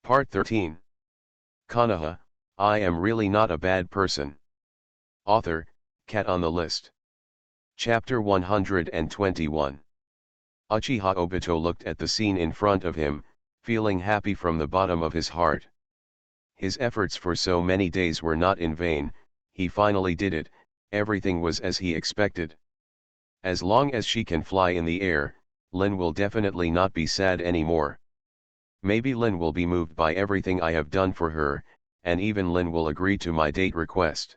Part 13. Konoha, I am really not a bad person. Author, Cat on the List. Chapter 121. Uchiha Obito looked at the scene in front of him, feeling happy from the bottom of his heart. His efforts for so many days were not in vain, he finally did it, everything was as he expected. As long as she can fly in the air, Lin will definitely not be sad anymore. Maybe Lin will be moved by everything I have done for her, and even Lin will agree to my date request.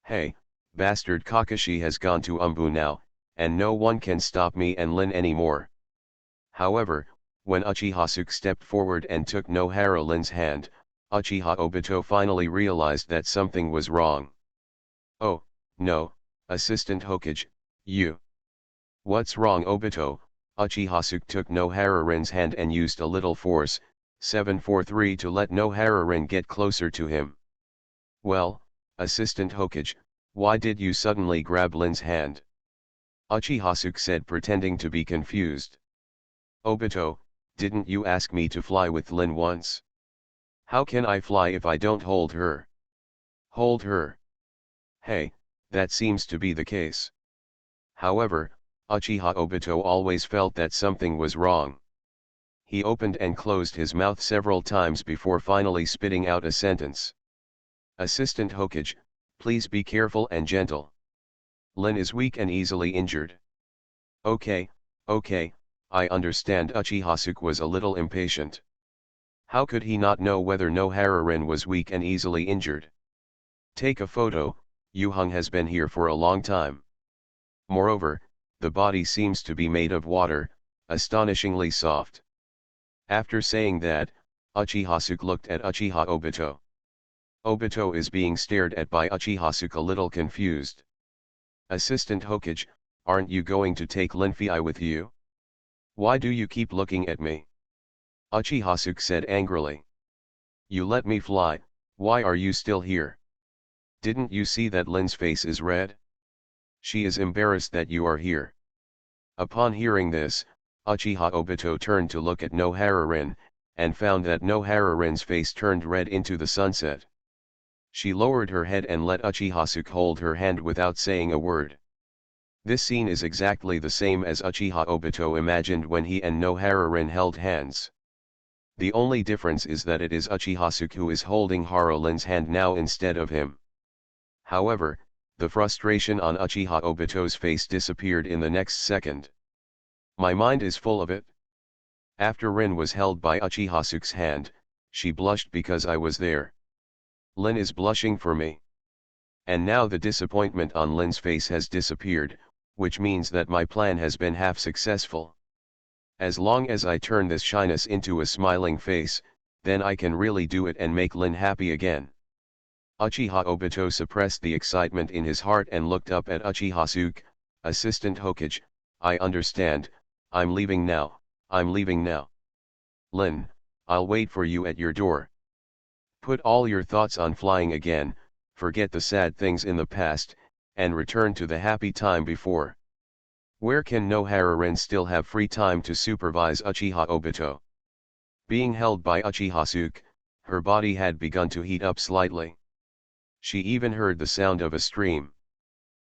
Hey, bastard Kakashi has gone to Umbu now, and no one can stop me and Lin anymore. However, when Uchiha stepped forward and took Nohara Lin's hand, Uchiha Obito finally realized that something was wrong. Oh, no, Assistant Hokage, you. What's wrong Obito? Uchiha took Nohara Rin's hand and used a little force, 743 to let Nohara Rin get closer to him. Well, Assistant Hokage, why did you suddenly grab Lin's hand? Uchiha said pretending to be confused. Obito, didn't you ask me to fly with Lin once? How can I fly if I don't hold her? Hold her? Hey, that seems to be the case. However, Uchiha Obito always felt that something was wrong. He opened and closed his mouth several times before finally spitting out a sentence. Assistant Hokage, please be careful and gentle. Lin is weak and easily injured. Okay, I understand. Uchiha was a little impatient. How could he not know whether Nohara Rin was weak and easily injured? Take a photo, Yuhung has been here for a long time. Moreover, the body seems to be made of water, astonishingly soft. After saying that, Uchiha looked at Uchiha Obito. Obito is being stared at by Uchiha a little confused. Assistant Hokage, aren't you going to take Linfei with you? Why do you keep looking at me? Uchiha said angrily. You let me fly, why are you still here? Didn't you see that Lin's face is red? She is embarrassed that you are here. Upon hearing this, Uchiha Obito turned to look at Nohara Rin, and found that Nohara Rin's face turned red into the sunset. She lowered her head and let Uchiha hold her hand without saying a word. This scene is exactly the same as Uchiha Obito imagined when he and Nohara Rin held hands. The only difference is that it is Uchiha who is holding Hara Lin's hand now instead of him. However, the frustration on Uchiha Obito's face disappeared in the next second. My mind is full of it. After Rin was held by Uchiha hand, she blushed because I was there. Lin is blushing for me. And now the disappointment on Lin's face has disappeared, which means that my plan has been half successful. As long as I turn this shyness into a smiling face, then I can really do it and make Lin happy again. Uchiha Obito suppressed the excitement in his heart and looked up at Uchiha. Assistant Hokage, I understand, I'm leaving now, Lin, I'll wait for you at your door. Put all your thoughts on flying again, forget the sad things in the past, and return to the happy time before. Where can Nohara Rin still have free time to supervise Uchiha Obito? Being held by Uchiha, her body had begun to heat up slightly. She even heard the sound of a stream.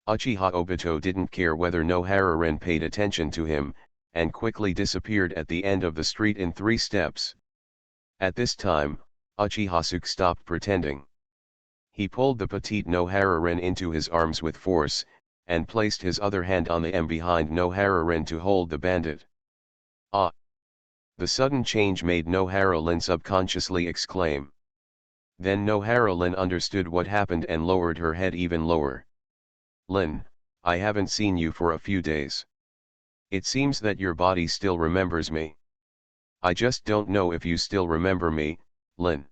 Uchiha Obito didn't care whether Nohara Rin paid attention to him, and quickly disappeared at the end of the street in 3 steps. At this time, Uchiha stopped pretending. He pulled the petite Nohara Rin into his arms with force, and placed his other hand on the M behind Nohara Rin to hold the bandit. Ah! The sudden change made Nohara Rin subconsciously exclaim. Then Nohara Rin understood what happened and lowered her head even lower. Lin, I haven't seen you for a few days. It seems that your body still remembers me. I just don't know if you still remember me, Lin.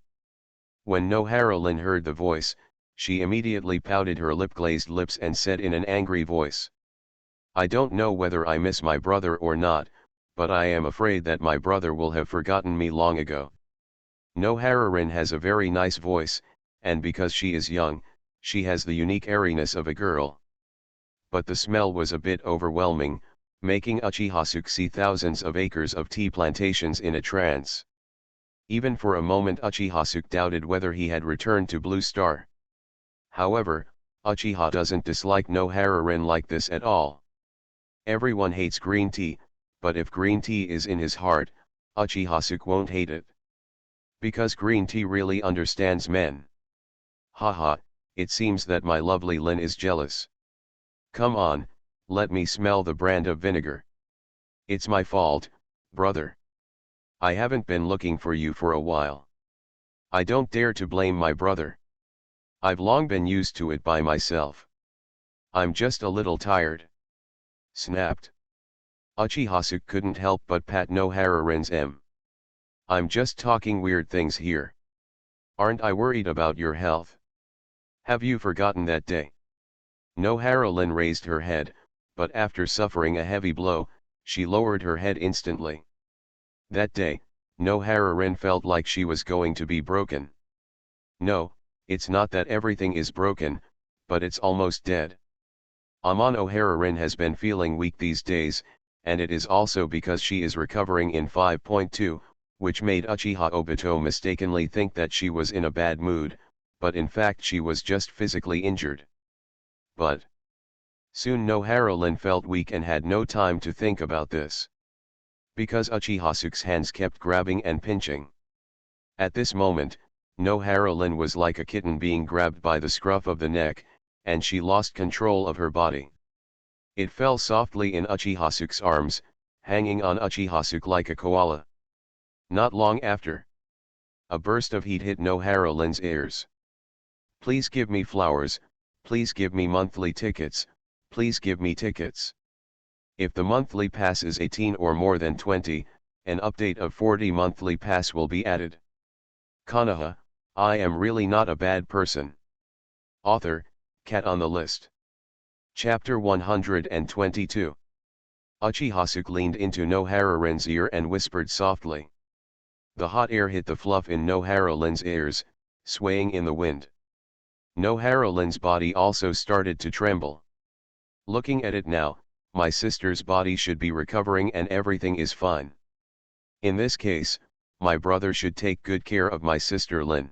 When Nohara Rin heard the voice, she immediately pouted her lip-glazed lips and said in an angry voice. I don't know whether I miss my brother or not, but I am afraid that my brother will have forgotten me long ago. Nohara Rin has a very nice voice, and because she is young, she has the unique airiness of a girl. But the smell was a bit overwhelming, making Uchiha see thousands of acres of tea plantations in a trance. Even for a moment Uchiha doubted whether he had returned to Blue Star. However, Uchiha doesn't dislike Nohara-rin like this at all. Everyone hates green tea, but if green tea is in his heart, Uchiha won't hate it. Because green tea really understands men. Haha, it seems that my lovely Lin is jealous. Come on, let me smell the brand of vinegar. It's my fault, brother. I haven't been looking for you for a while. I don't dare to blame my brother. I've long been used to it by myself. I'm just a little tired. Snapped. Uchiha couldn't help but pat Nohara-rin's m. I'm just talking weird things here. Aren't I worried about your health? Have you forgotten that day? Nohara-rin raised her head, but after suffering a heavy blow, she lowered her head instantly. That day, Nohara-rin felt like she was going to be broken. No, it's not that everything is broken, but it's almost dead. Amano Hara-rin has been feeling weak these days, and it is also because she is recovering in 5.2, which made Uchiha Obito mistakenly think that she was in a bad mood, but in fact she was just physically injured. But soon Nohara-rin felt weak and had no time to think about this. Because Uchiha-suke's hands kept grabbing and pinching. At this moment, Nohara-rin was like a kitten being grabbed by the scruff of the neck, and she lost control of her body. It fell softly in Uchiha-suke's arms, hanging on Uchiha-suke like a koala. Not long after, a burst of heat hit Nohara-rin's ears. Please give me flowers, please give me monthly tickets, please give me tickets. If the monthly pass is 18 or more than 20, an update of 40 monthly pass will be added. Konoha, I am really not a bad person. Author, Cat on the List. Chapter 122. Uchiha leaned into Nohara-rin's ear and whispered softly. The hot air hit the fluff in Nohara-rin's ears, swaying in the wind. Nohara-rin's body also started to tremble. Looking at it now, my sister's body should be recovering and everything is fine. In this case, my brother should take good care of my sister Lin.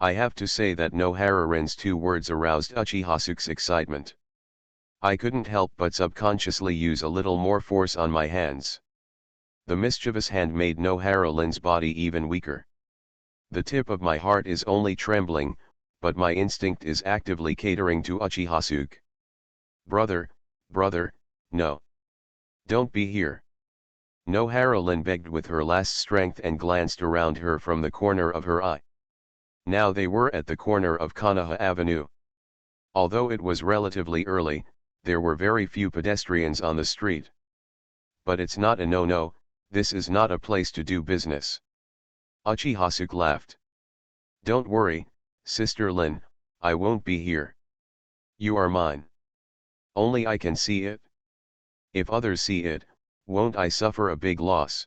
I have to say that Nohara-rin's two words aroused Uchiha-suke's excitement. I couldn't help but subconsciously use a little more force on my hands. The mischievous hand made Nohara-rin's body even weaker. The tip of my heart is only trembling, but my instinct is actively catering to Uchiha-suke. Brother, no. Don't be here. Nohara-rin begged with her last strength and glanced around her from the corner of her eye. Now they were at the corner of Konoha Avenue. Although it was relatively early, there were very few pedestrians on the street. But it's not a no-no, this is not a place to do business. Uchiha-suke laughed. Don't worry, Sister Lin, I won't be here. You are mine. Only I can see it. If others see it, won't I suffer a big loss?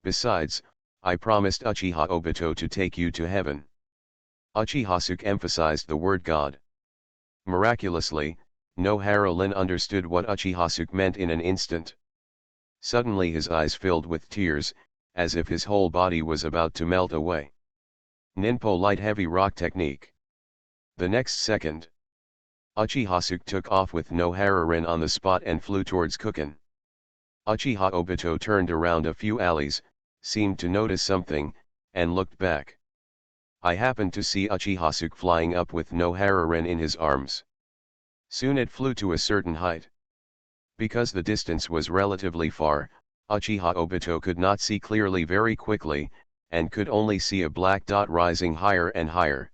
Besides, I promised Uchiha Obito to take you to heaven. Uchiha-suke emphasized the word God. Miraculously, Nohara-rin understood what Uchiha-suke meant in an instant. Suddenly his eyes filled with tears, as if his whole body was about to melt away. Ninpo light heavy rock technique. The next second, Uchiha-suke took off with Nohara-rin on the spot and flew towards Kuken. Uchiha Obito turned around a few alleys, seemed to notice something, and looked back. I happened to see Uchiha-suke flying up with Nohara-rin in his arms. Soon it flew to a certain height. Because the distance was relatively far, Uchiha Obito could not see clearly very quickly, and could only see a black dot rising higher and higher.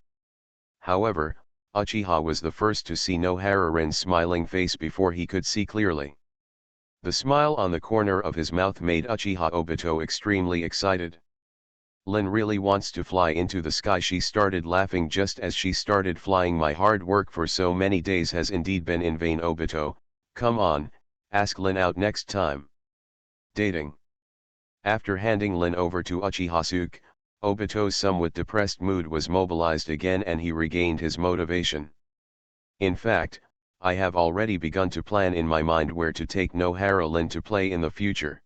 However, Uchiha was the first to see Nohara-rin's smiling face before he could see clearly. The smile on the corner of his mouth made Uchiha Obito extremely excited. Lin really wants to fly into the sky. She started laughing just as she started flying. My hard work for so many days has indeed been in vain. Obito, come on, ask Lin out next time. Dating. After handing Lin over to Uchiha-suke, Obito's somewhat depressed mood was mobilized again and he regained his motivation. In fact, I have already begun to plan in my mind where to take Nohara-rin to play in the future.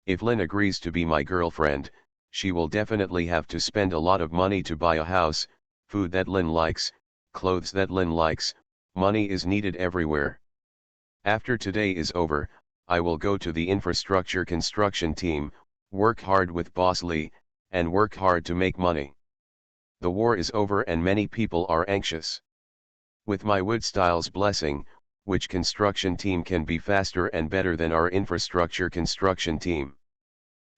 If Lin agrees to be my girlfriend, she will definitely have to spend a lot of money to buy a house, food that Lin likes, clothes that Lin likes. Money is needed everywhere. After today is over, I will go to the infrastructure construction team, work hard with Boss Lee, and work hard to make money. The war is over and many people are anxious. With my wood style's blessing, which construction team can be faster and better than our infrastructure construction team?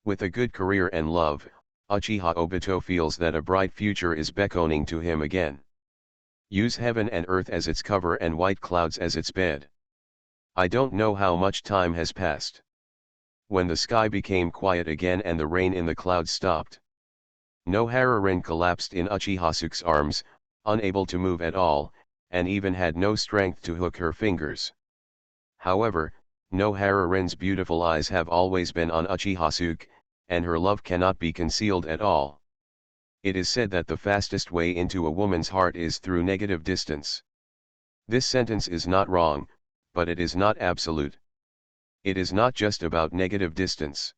With a good career and love, Uchiha Obito feels that a bright future is beckoning to him again. Use heaven and earth as its cover and white clouds as its bed. I don't know how much time has passed. When the sky became quiet again and the rain in the clouds stopped, Nohara collapsed in Uchihasuke's arms, unable to move at all, and even had no strength to hook her fingers. However, Nohara beautiful eyes have always been on Uchihasuke, and her love cannot be concealed at all. It is said that the fastest way into a woman's heart is through negative distance. This sentence is not wrong, but it is not absolute. It is not just about negative distance.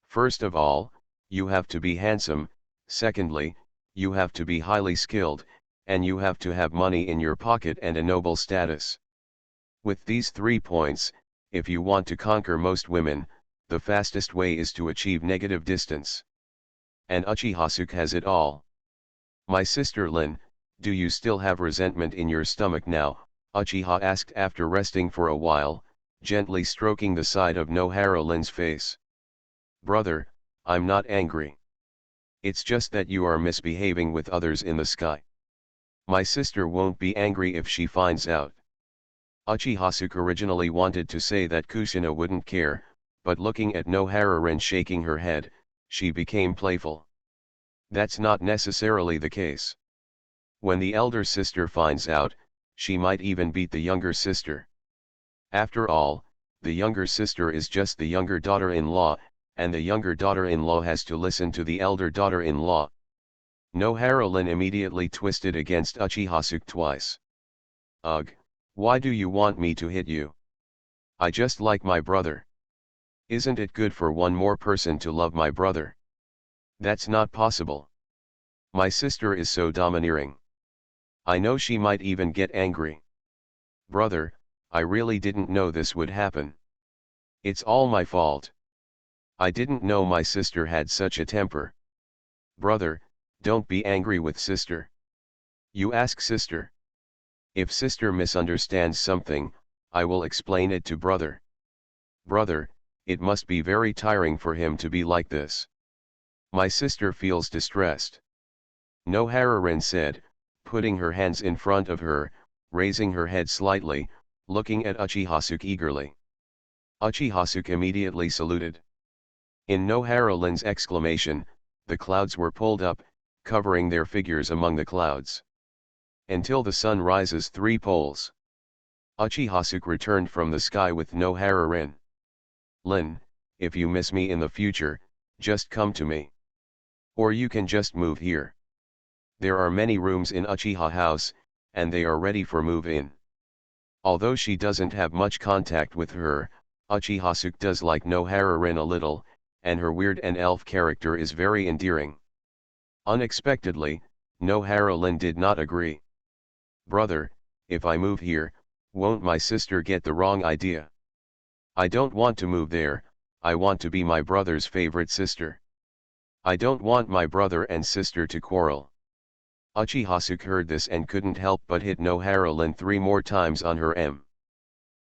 First of all, you have to be handsome, secondly, you have to be highly skilled, and you have to have money in your pocket and a noble status. With these 3 points, if you want to conquer most women, the fastest way is to achieve negative distance. And Uchihasuke has it all. My sister Lin, do you still have resentment in your stomach now? Uchiha asked after resting for a while, gently stroking the side of Nohara-Lin's face. Brother, I'm not angry. It's just that you are misbehaving with others in the sky. My sister won't be angry if she finds out. Uchihasuke originally wanted to say that Kushina wouldn't care, but looking at Nohara-Rin shaking her head, she became playful. That's not necessarily the case. When the elder sister finds out, she might even beat the younger sister. After all, the younger sister is just the younger daughter-in-law, and the younger daughter-in-law has to listen to the elder daughter-in-law. Nohara-Rin immediately twisted against Uchihasuke twice. Ugh, why do you want me to hit you? I just like my brother. Isn't it good for one more person to love my brother? That's not possible. My sister is so domineering. I know she might even get angry. Brother, I really didn't know this would happen. It's all my fault. I didn't know my sister had such a temper. Brother, don't be angry with sister. You ask sister. If sister misunderstands something, I will explain it to brother. Brother, it must be very tiring for him to be like this. My sister feels distressed. Nohara-Rin said, putting her hands in front of her, raising her head slightly, looking at Uchihasuke eagerly. Uchihasuke immediately saluted. In Nohara-Rin's exclamation, the clouds were pulled up, covering their figures among the clouds. Until the sun rises 3 poles. Uchihasuke returned from the sky with Nohara-Rin. Lin, if you miss me in the future, just come to me. Or you can just move here. There are many rooms in Uchiha house, and they are ready for move-in. Although she doesn't have much contact with her, Uchihasuke does like Nohara-Rin a little, and her weird and elf character is very endearing. Unexpectedly, Nohara-Rin did not agree. Brother, if I move here, won't my sister get the wrong idea? I don't want to move there, I want to be my brother's favorite sister. I don't want my brother and sister to quarrel. Uchihasuke heard this and couldn't help but hit Nohara-Rin 3 more times on her M.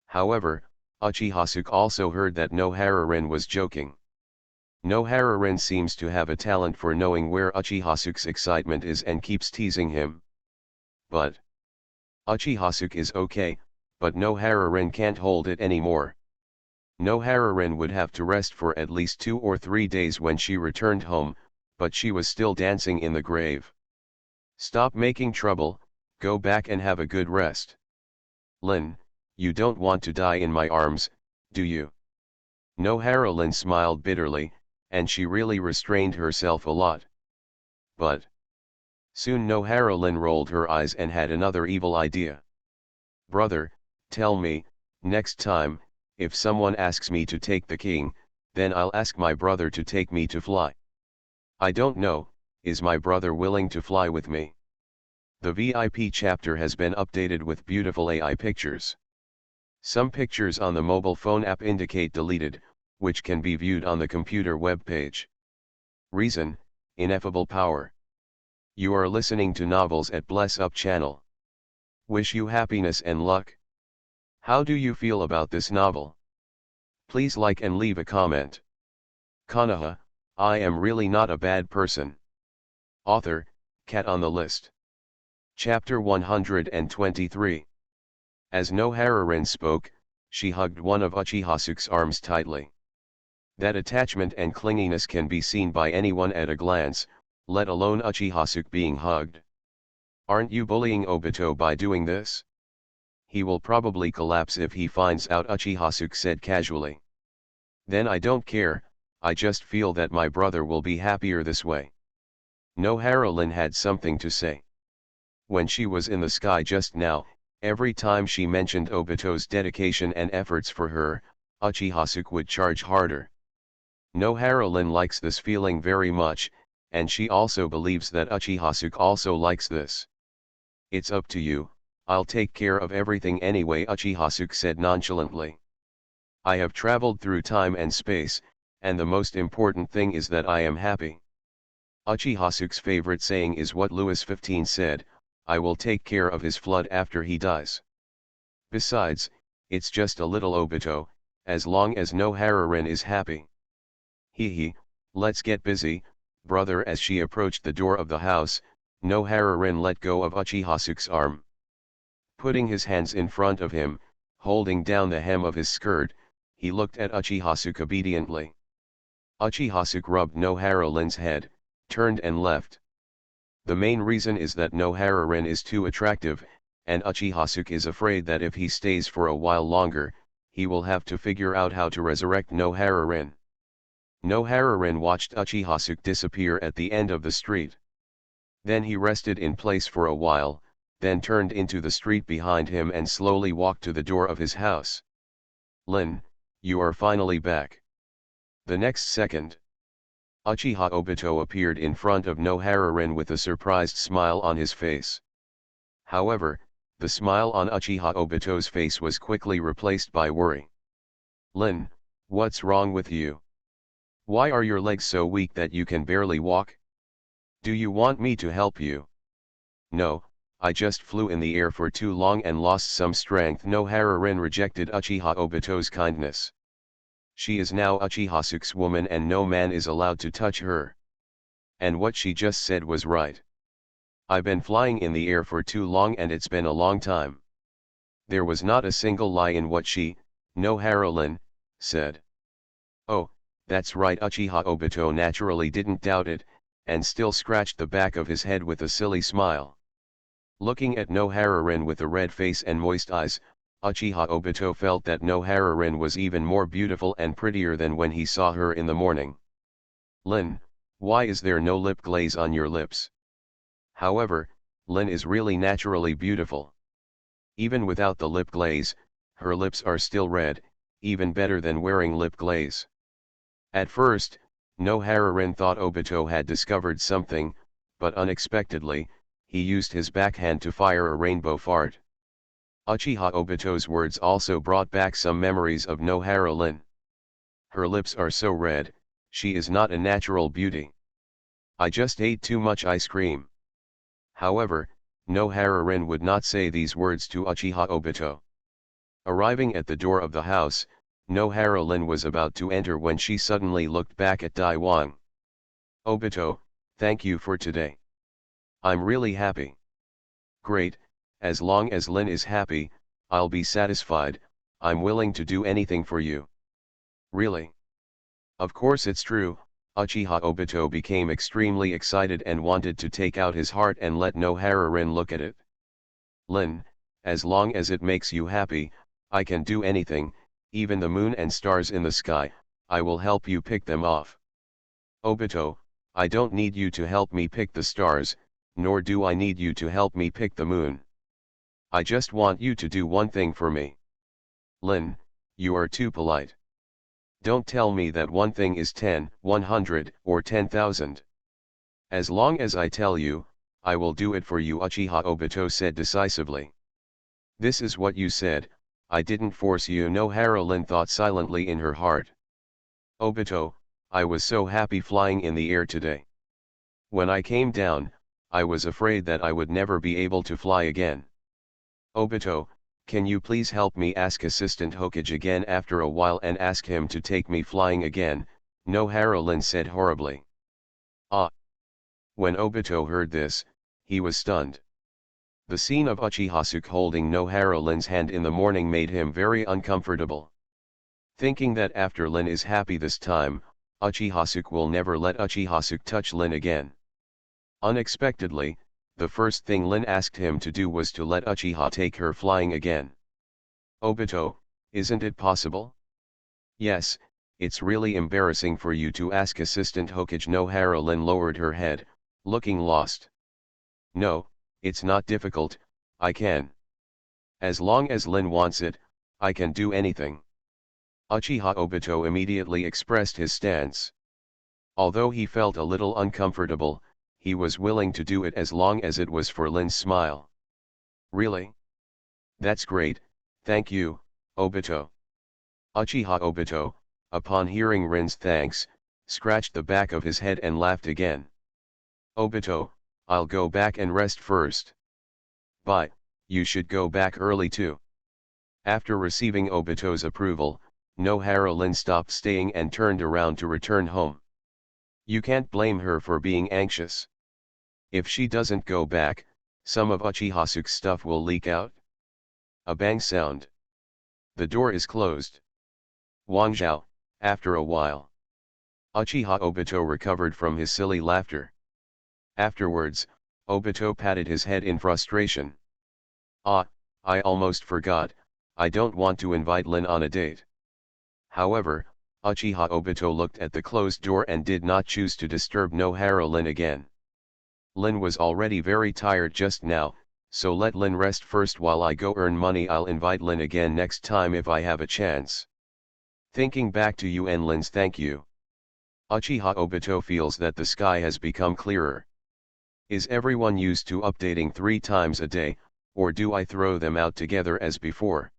However, Uchihasuke also heard that Nohara-Rin was joking. Nohara-Rin seems to have a talent for knowing where Uchihasuke's excitement is and keeps teasing him. But Uchihasuke is okay, but Nohara-Rin can't hold it anymore. Nohara-Rin would have to rest for at least 2 or 3 days when she returned home, but she was still dancing in the grave. Stop making trouble, go back and have a good rest. Lin, you don't want to die in my arms, do you? Nohara-Rin smiled bitterly, and she really restrained herself a lot. But soon Nohara-Rin rolled her eyes and had another evil idea. Brother, tell me, next time, if someone asks me to take the king, then I'll ask my brother to take me to fly. I don't know, is my brother willing to fly with me? The VIP chapter has been updated with beautiful AI pictures. Some pictures on the mobile phone app indicate deleted, which can be viewed on the computer web page. Reason, ineffable power. You are listening to Novels at Bless Up channel. Wish you happiness and luck. How do you feel about this novel? Please like and leave a comment. Konoha, I am really not a bad person. Author, Cat on the List. Chapter 123. As Nohara spoke, she hugged one of Uchihasu's arms tightly. That attachment and clinginess can be seen by anyone at a glance, let alone Uchihasu being hugged. Aren't you bullying Obito by doing this? He will probably collapse if he finds out, Uchihasu said casually. Then I don't care, I just feel that my brother will be happier this way. Nohara had something to say. When she was in the sky just now, every time she mentioned Obito's dedication and efforts for her, Uchihasu would charge harder. Nohara likes this feeling very much, and she also believes that Uchihasu also likes this. It's up to you, I'll take care of everything anyway, Uchihasu said nonchalantly. I have traveled through time and space, and the most important thing is that I am happy. Uchihasu's favorite saying is what Louis XV said, I will take care of his flood after he dies. Besides, it's just a little Obito, as long as Nohara is happy. Hee, let's get busy, brother. As she approached the door of the house, Nohara let go of Uchihasu's arm. Putting his hands in front of him, holding down the hem of his skirt, he looked at Uchihasu obediently. Uchihasu rubbed Nohara's head, turned and left. The main reason is that Nohara is too attractive, and Uchihasu is afraid that if he stays for a while longer, he will have to figure out how to resurrect Nohara. Nohara watched Uchihasu disappear at the end of the street. Then he rested in place for a while, then turned into the street behind him and slowly walked to the door of his house. Lin, you are finally back. The next second, Uchiha Obito appeared in front of Nohara with a surprised smile on his face. However, the smile on Uchiha Obito's face was quickly replaced by worry. Lin, what's wrong with you? Why are your legs so weak that you can barely walk? Do you want me to help you? No, I just flew in the air for too long and lost some strength. Nohara rejected Uchiha Obito's kindness. She is now Uchihasu's woman and no man is allowed to touch her. And what she just said was right. I've been flying in the air for too long and it's been a long time. There was not a single lie in what she, Nohara, said. Oh, that's right. Uchiha Obito naturally didn't doubt it, and still scratched the back of his head with a silly smile. Looking at Nohara with a red face and moist eyes, Uchiha Obito felt that Nohara was even more beautiful and prettier than when he saw her in the morning. Lin, why is there no lip glaze on your lips? However, Lin is really naturally beautiful. Even without the lip glaze, her lips are still red, even better than wearing lip glaze. At first, Nohara thought Obito had discovered something, but unexpectedly, he used his backhand to fire a rainbow fart. Uchiha Obito's words also brought back some memories of Nohara. Her lips are so red, she is not a natural beauty. I just ate too much ice cream. However, Nohara would not say these words to Uchiha Obito. Arriving at the door of the house, Nohara was about to enter when she suddenly looked back at Daiwang. Obito, thank you for today. I'm really happy. Great, as long as Lin is happy, I'll be satisfied. I'm willing to do anything for you. Really? Of course it's true. Uchiha Obito became extremely excited and wanted to take out his heart and let Nohara look at it. Lin, as long as it makes you happy, I can do anything, even the moon and stars in the sky, I will help you pick them off. Obito, I don't need you to help me pick the stars, nor do I need you to help me pick the moon. I just want you to do one thing for me. Lin, you are too polite. Don't tell me that one thing is 10, 100, or 10,000. As long as I tell you, I will do it for you, Uchiha Obito said decisively. This is what you said, I didn't force you, Nohara Lin thought silently in her heart. Obito, I was so happy flying in the air today. When I came down, I was afraid that I would never be able to fly again. Obito, can you please help me ask Assistant Hokage again after a while and ask him to take me flying again, Nohara Lin said horribly. Ah! When Obito heard this, he was stunned. The scene of Uchiha holding Nohara Lin's hand in the morning made him very uncomfortable. Thinking that after Lin is happy this time, Uchiha will never let Uchiha touch Lin again. Unexpectedly, the first thing Lin asked him to do was to let Uchiha take her flying again. Obito, isn't it possible? Yes, it's really embarrassing for you to ask Assistant Hokage. Nohara Lin lowered her head, looking lost. No, it's not difficult, I can. As long as Lin wants it, I can do anything. Uchiha Obito immediately expressed his stance. Although he felt a little uncomfortable, he was willing to do it as long as it was for Lin's smile. Really? That's great, thank you, Obito. Uchiha Obito, upon hearing Rin's thanks, scratched the back of his head and laughed again. Obito, I'll go back and rest first. But, you should go back early too. After receiving Obito's approval, Nohara Lin stopped staying and turned around to return home. You can't blame her for being anxious. If she doesn't go back, some of Uchiha stuff will leak out. A bang sound. The door is closed. Wang Zhao, after a while. Uchiha Obito recovered from his silly laughter. Afterwards, Obito patted his head in frustration. Ah, I almost forgot, I don't want to invite Lin on a date. However, Uchiha Obito looked at the closed door and did not choose to disturb Nohara Lin again. Lin was already very tired just now, so let Lin rest first while I go earn money. I'll invite Lin again next time if I have a chance. Thinking back to UN Lin's thank you. Uchiha Obito feels that the sky has become clearer. Is everyone used to updating 3 times a day, or do I throw them out together as before?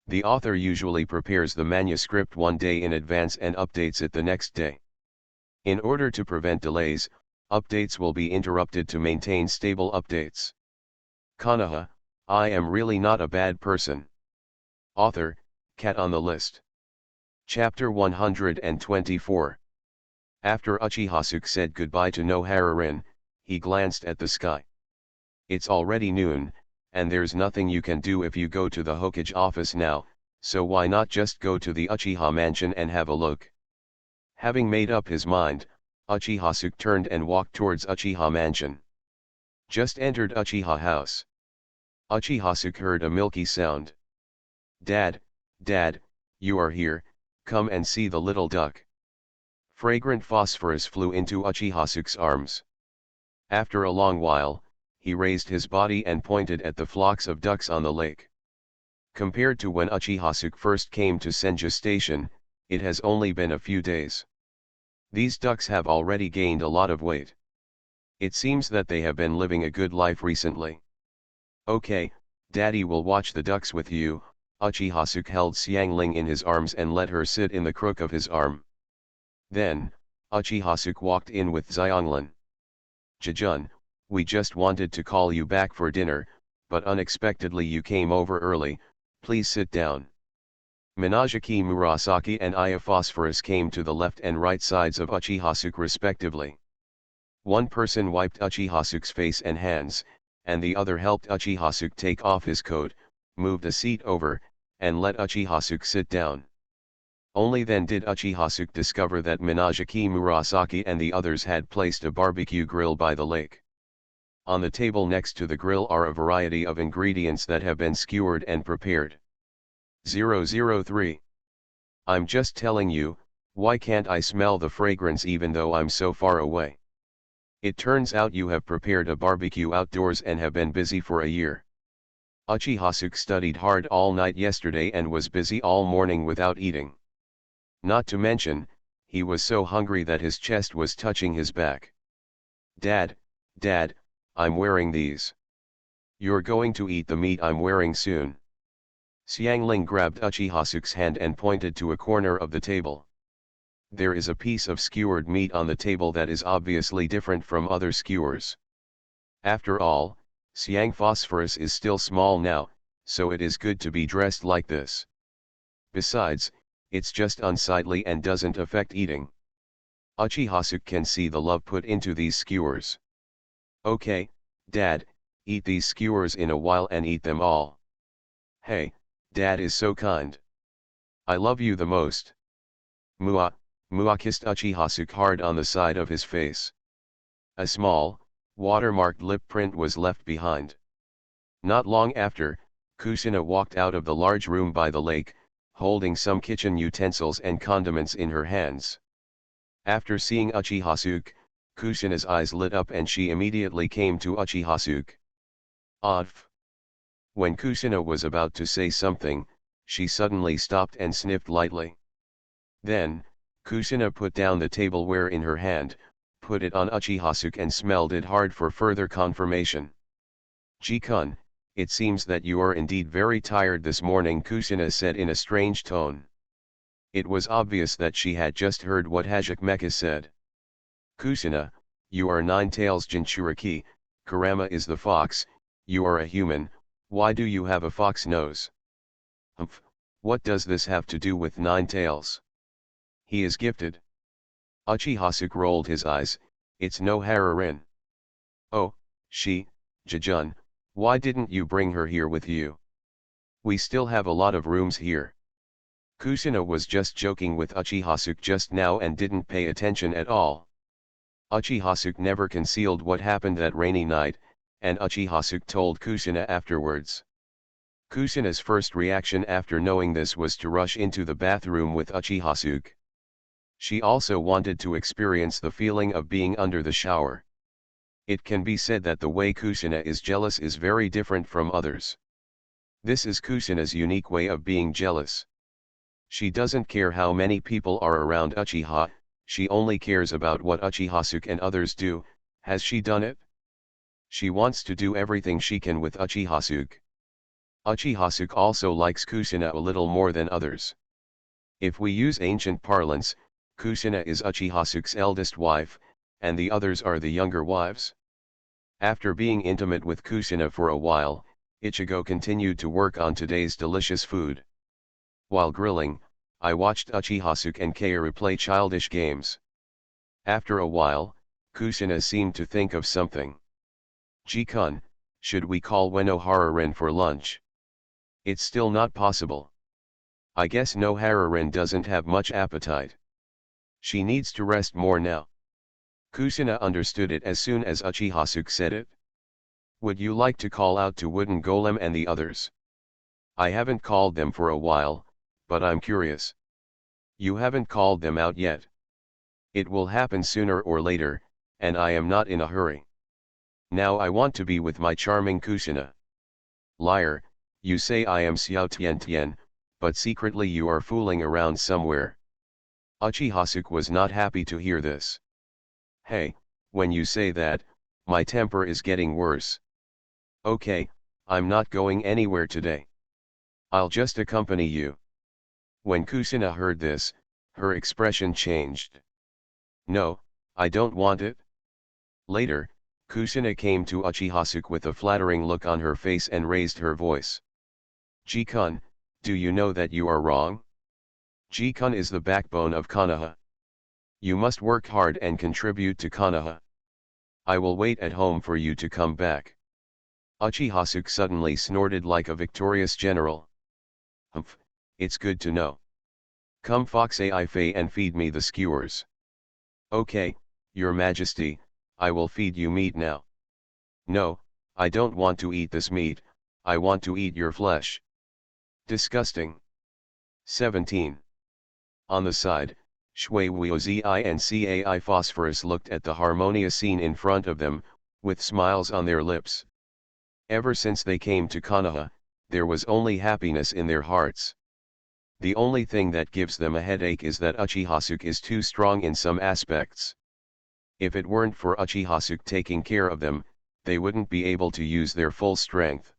The author usually prepares the manuscript 1 day in advance and updates it the next day. In order to prevent delays, updates will be interrupted to maintain stable updates. Konoha, I am really not a bad person. Author, Cat on the List. Chapter 124. After Uchiha said goodbye to Nohara Rin, he glanced at the sky. It's already noon, and there's nothing you can do if you go to the Hokage office now, so why not just go to the Uchiha mansion and have a look? Having made up his mind, Uchiha turned and walked towards Uchiha mansion. Just entered Uchiha house. Uchiha heard a milky sound. Dad, you are here, come and see the little duck. Fragrant phosphorus flew into Uchiha arms. After a long while, he raised his body and pointed at the flocks of ducks on the lake. Compared to when Uchiha first came to Senju Station, it has only been a few days. These ducks have already gained a lot of weight. It seems that they have been living a good life recently. Okay, Daddy will watch the ducks with you. Uchiha held Xiangling in his arms and let her sit in the crook of his arm. Then, Uchiha walked in with Xianglin. Jejun, we just wanted to call you back for dinner, but unexpectedly you came over early, please sit down. Minajiki Murasaki and Iya Phosphorus came to the left and right sides of Uchiha respectively. One person wiped Uchiha face and hands, and the other helped Uchiha take off his coat, moved a seat over, and let Uchiha sit down. Only then did Uchiha discover that Minajiki Murasaki and the others had placed a barbecue grill by the lake. On the table next to the grill are a variety of ingredients that have been skewered and prepared. 003. I'm just telling you, why can't I smell the fragrance even though I'm so far away? It turns out you have prepared a barbecue outdoors and have been busy for a year. Uchiha studied hard all night yesterday and was busy all morning without eating. Not to mention, he was so hungry that his chest was touching his back. Dad, Dad, I'm wearing these. You're going to eat the meat I'm wearing soon. Xiangling grabbed Uchihasuke's hand and pointed to a corner of the table. There is a piece of skewered meat on the table that is obviously different from other skewers. After all, Xiang Phosphorus is still small now, so it is good to be dressed like this. Besides, it's just unsightly and doesn't affect eating. Uchihasuke can see the love put into these skewers. Okay, Dad, eat these skewers in a while and eat them all. Hey, Dad is so kind. I love you the most. Mua, Mua kissed Uchihasuke hard on the side of his face. A small, watermarked lip print was left behind. Not long after, Kushina walked out of the large room by the lake, holding some kitchen utensils and condiments in her hands. After seeing Uchihasuke, Kushina's eyes lit up and she immediately came to Uchihasuke. Oddf. When Kushina was about to say something, she suddenly stopped and sniffed lightly. Then, Kushina put down the tableware in her hand, put it on Uchihasuke and smelled it hard for further confirmation. Ji-kun, it seems that you are indeed very tired this morning, Kushina said in a strange tone. It was obvious that she had just heard what Hajik Mecha said. Kushina, you are Nine-Tails Jinchuriki, Kurama is the fox, you are a human, why do you have a fox nose? Humph, what does this have to do with Nine-Tails? He is gifted. Uchihasuke rolled his eyes, it's no Harurin. Oh, Jejun, why didn't you bring her here with you? We still have a lot of rooms here. Kushina was just joking with Uchihasuke just now and didn't pay attention at all. Uchihasuke never concealed what happened that rainy night, and Uchihasuke told Kushina afterwards. Kushina's first reaction after knowing this was to rush into the bathroom with Uchihasuke. She also wanted to experience the feeling of being under the shower. It can be said that the way Kushina is jealous is very different from others. This is Kushina's unique way of being jealous. She doesn't care how many people are around Uchiha, she only cares about what Uchihasuke and others do. Has she done it? She wants to do everything she can with Uchihasuke. Uchihasuke also likes Kushina a little more than others. If we use ancient parlance, Kushina is Uchihasuke's eldest wife, and the others are the younger wives. After being intimate with Kushina for a while, Ichigo continued to work on today's delicious food. While grilling, I watched Uchihasuke and Kaoru play childish games. After a while, Kushina seemed to think of something. Ji-kun, should we call Ueno Harurin for lunch? It's still not possible. I guess no Harurin doesn't have much appetite. She needs to rest more now. Kushina understood it as soon as Uchihasuke said it. Would you like to call out to Wooden Golem and the others? I haven't called them for a while, but I'm curious. You haven't called them out yet. It will happen sooner or later, and I am not in a hurry. Now I want to be with my charming Kushina. Liar, you say I am Xiao Tian, but secretly you are fooling around somewhere. Uchihasuke was not happy to hear this. Hey, when you say that, my temper is getting worse. Okay, I'm not going anywhere today. I'll just accompany you. When Kushina heard this, her expression changed. No, I don't want it. Later, Kushina came to Uchihasuke with a flattering look on her face and raised her voice. Ji-kun, do you know that you are wrong? Ji-kun is the backbone of Konoha. You must work hard and contribute to Konoha. I will wait at home for you to come back. Uchihasuke suddenly snorted like a victorious general. Humph, it's good to know. Come Fox Ai Fei and feed me the skewers. Okay, Your Majesty, I will feed you meat now. No, I don't want to eat this meat, I want to eat your flesh. Disgusting. 17. On the side, Shui Wuozi and Cai Phosphorus looked at the harmonious scene in front of them, with smiles on their lips. Ever since they came to Konoha, there was only happiness in their hearts. The only thing that gives them a headache is that Uchihasuke is too strong in some aspects. If it weren't for Uchihasuke taking care of them, they wouldn't be able to use their full strength.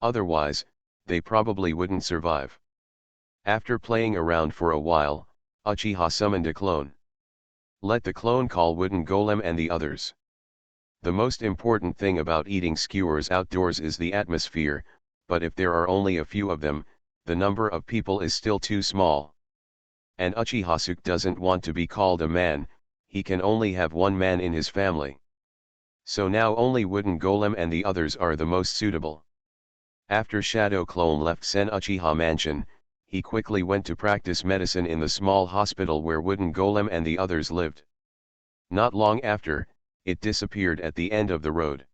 Otherwise, they probably wouldn't survive. After playing around for a while, Uchiha summoned a clone. Let the clone call Wooden Golem and the others. The most important thing about eating skewers outdoors is the atmosphere, but if there are only a few of them, the number of people is still too small. And Uchihasuke doesn't want to be called a man, he can only have one man in his family. So now only Wooden Golem and the others are the most suitable. After Shadow Clone left Sen Uchiha Mansion, he quickly went to practice medicine in the small hospital where Wooden Golem and the others lived. Not long after, it disappeared at the end of the road.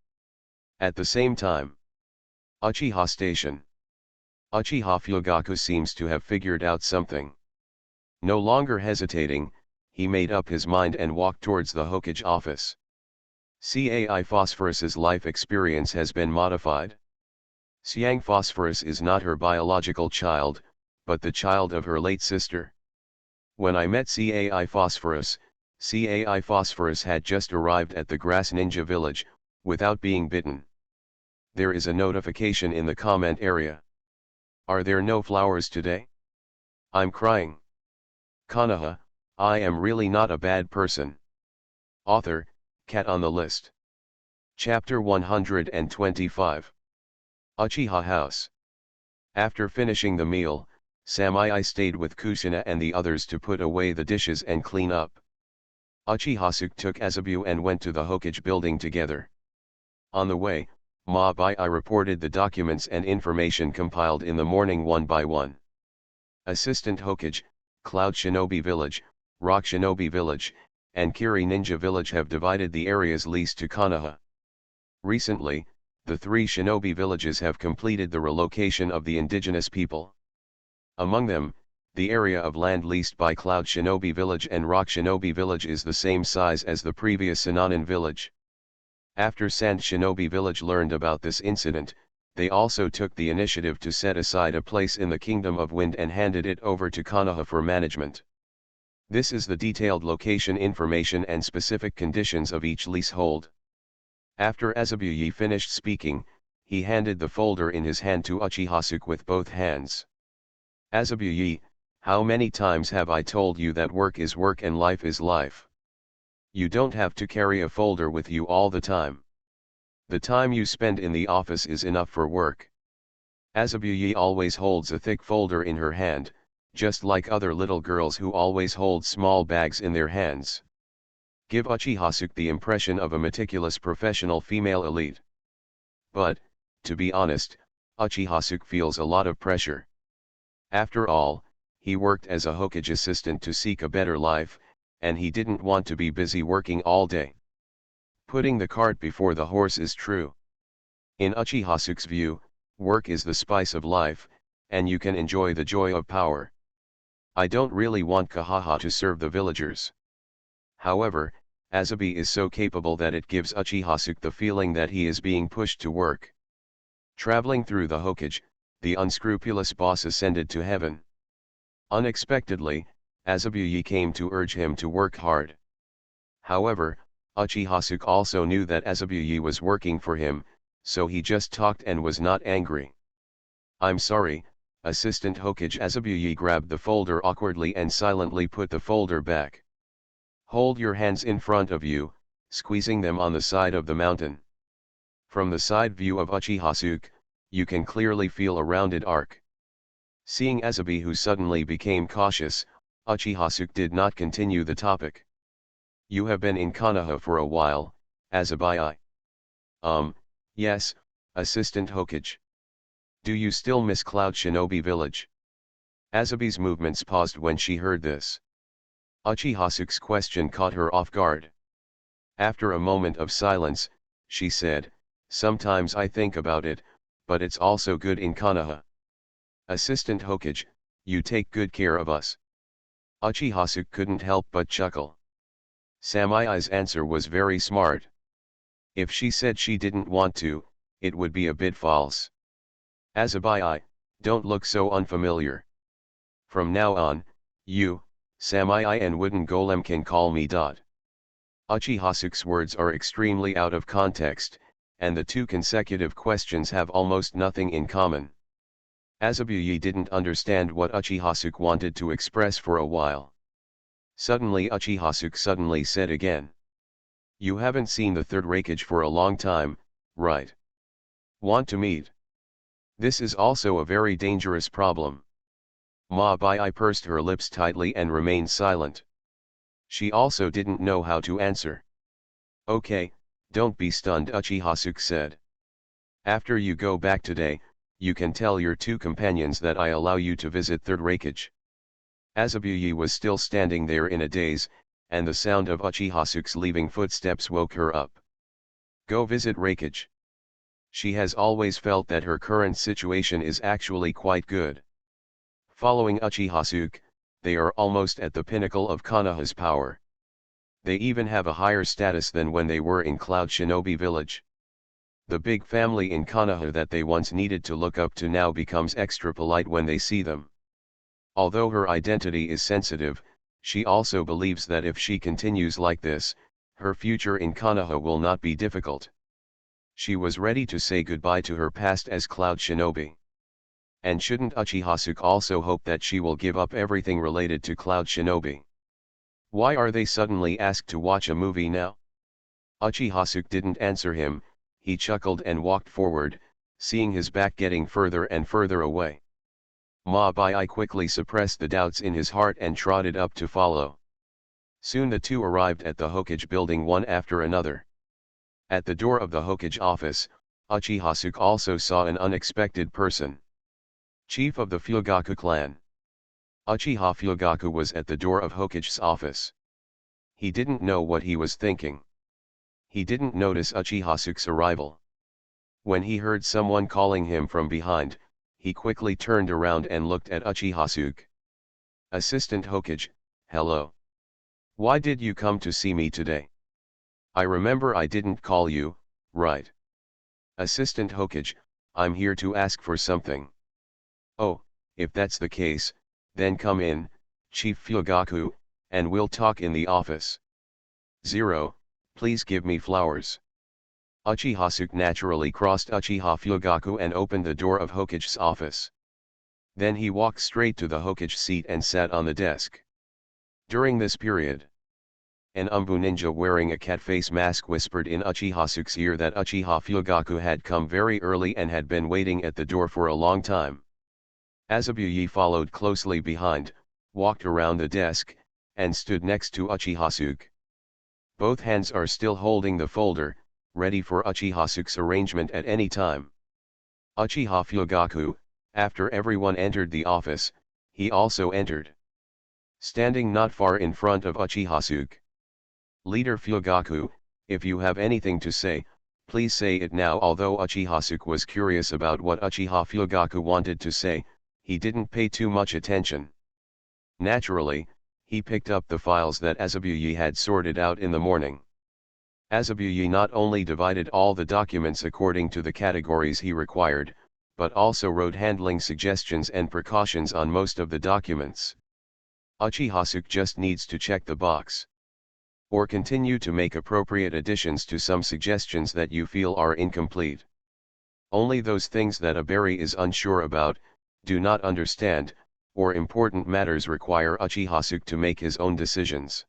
At the same time, Uchiha Station. Uchiha Fugaku seems to have figured out something. No longer hesitating, he made up his mind and walked towards the Hokage office. Cai Phosphorus's life experience has been modified. Xiang Phosphorus is not her biological child, but the child of her late sister. When I met Cai Phosphorus had just arrived at the Grass Ninja Village, without being bitten. There is a notification in the comment area. Are there no flowers today? I'm crying. Konoha, I am really not a bad person. Author, Cat on the List. Chapter 125. Uchiha House. After finishing the meal, Samai stayed with Kushina and the others to put away the dishes and clean up. Uchihasuke took Azabu and went to the Hokage building together. On the way, Mabai reported the documents and information compiled in the morning one by one. Assistant Hokage, Cloud Shinobi Village, Rock Shinobi Village, and Kiri Ninja Village have divided the areas leased to Konoha. Recently, the three shinobi villages have completed the relocation of the indigenous people. Among them, the area of land leased by Cloud Shinobi Village and Rock Shinobi Village is the same size as the previous Sananin Village. After Sand Shinobi Village learned about this incident, they also took the initiative to set aside a place in the Kingdom of Wind and handed it over to Konoha for management. This is the detailed location information and specific conditions of each leasehold. After Azabuyi finished speaking, he handed the folder in his hand to Uchihasuke with both hands. Azabuyi, how many times have I told you that work is work and life is life? You don't have to carry a folder with you all the time. The time you spend in the office is enough for work. Azabuyi always holds a thick folder in her hand, just like other little girls who always hold small bags in their hands. Give Uchihasuke the impression of a meticulous professional female elite. But, to be honest, Uchihasuke feels a lot of pressure. After all, he worked as a Hokage assistant to seek a better life, and he didn't want to be busy working all day. Putting the cart before the horse is true. In Uchihasuke's view, work is the spice of life, and you can enjoy the joy of power. I don't really want Konoha to serve the villagers. However, Azabi is so capable that it gives Uchihasuke the feeling that he is being pushed to work. Traveling through the Hokage, the unscrupulous boss ascended to heaven. Unexpectedly, Azabuyi came to urge him to work hard. However, Uchihasuke also knew that Azabuyi was working for him, so he just talked and was not angry. I'm sorry, Assistant Hokage. Azabuyi grabbed the folder awkwardly and silently put the folder back. Hold your hands in front of you, squeezing them on the side of the mountain. From the side view of Uchihasuke, you can clearly feel a rounded arc. Seeing Azabi who suddenly became cautious, Uchihasuke did not continue the topic. You have been in Konoha for a while, Azabi. Yes, Assistant Hokage. Do you still miss Cloud Shinobi Village? Azabi's movements paused when she heard this. Uchihasuke's question caught her off guard. After a moment of silence, she said, sometimes I think about it, but it's also good in Konoha. Assistant Hokage, you take good care of us. Uchihasuke couldn't help but chuckle. Samai's answer was very smart. If she said she didn't want to, it would be a bit false. Azabi, don't look so unfamiliar. From now on, you, Samai and Wooden Golem can call me Dot. Uchihasuke's words are extremely out of context, and the two consecutive questions have almost nothing in common. Azabuye didn't understand what Uchihasuke wanted to express for a while. Suddenly Uchihasuke suddenly said again. You haven't seen the third Raikage for a long time, right? Want to meet? This is also a very dangerous problem. Ma-bai pursed her lips tightly and remained silent. She also didn't know how to answer. Okay, don't be stunned, Uchihasuke said. After you go back today, you can tell your two companions that I allow you to visit third Raikage. Azabuye was still standing there in a daze, and the sound of Uchihasuke's leaving footsteps woke her up. Go visit Raikage. She has always felt that her current situation is actually quite good. Following Uchihasuke, they are almost at the pinnacle of Konoha's power. They even have a higher status than when they were in Cloud Shinobi Village. The big family in Konoha that they once needed to look up to now becomes extra polite when they see them. Although her identity is sensitive, she also believes that if she continues like this, her future in Konoha will not be difficult. She was ready to say goodbye to her past as Cloud Shinobi. And shouldn't Uchihasuke also hope that she will give up everything related to Cloud Shinobi? Why are they suddenly asked to watch a movie now? Uchihasuke didn't answer him. He chuckled and walked forward, seeing his back getting further and further away. Ma-bai quickly suppressed the doubts in his heart and trotted up to follow. Soon the two arrived at the Hokage building one after another. At the door of the Hokage office, Uchihasuke also saw an unexpected person. Chief of the Fugaku clan. Uchiha Fugaku was at the door of Hokage's office. He didn't know what he was thinking. He didn't notice Uchihasuke's arrival. When he heard someone calling him from behind, he quickly turned around and looked at Uchihasuke. Assistant Hokage, hello. Why did you come to see me today? I remember I didn't call you, right? Assistant Hokage, I'm here to ask for something. Oh, if that's the case, then come in, Chief Fugaku, and we'll talk in the office. 0, please give me flowers. Uchihasuke naturally crossed Uchiha Fugaku and opened the door of Hokage's office. Then he walked straight to the Hokage seat and sat on the desk. During this period, an Umbu ninja wearing a cat face mask whispered in Uchihasuke's ear that Uchiha Fugaku had come very early and had been waiting at the door for a long time. Azabuye followed closely behind, walked around the desk, and stood next to Uchihasuke. Both hands are still holding the folder, ready for Uchihasuke's arrangement at any time. Uchiha Fugaku, after everyone entered the office, he also entered. Standing not far in front of Uchihasuke. Leader Fugaku, if you have anything to say, please say it now. Although Uchihasuke was curious about what Uchiha Fugaku wanted to say, he didn't pay too much attention. Naturally, he picked up the files that Azabuye had sorted out in the morning. Azabuye not only divided all the documents according to the categories he required, but also wrote handling suggestions and precautions on most of the documents. Uchihasuke just needs to check the box. Or continue to make appropriate additions to some suggestions that you feel are incomplete. Only those things that a berry is unsure about, do not understand, or important matters require Uchihasuke to make his own decisions.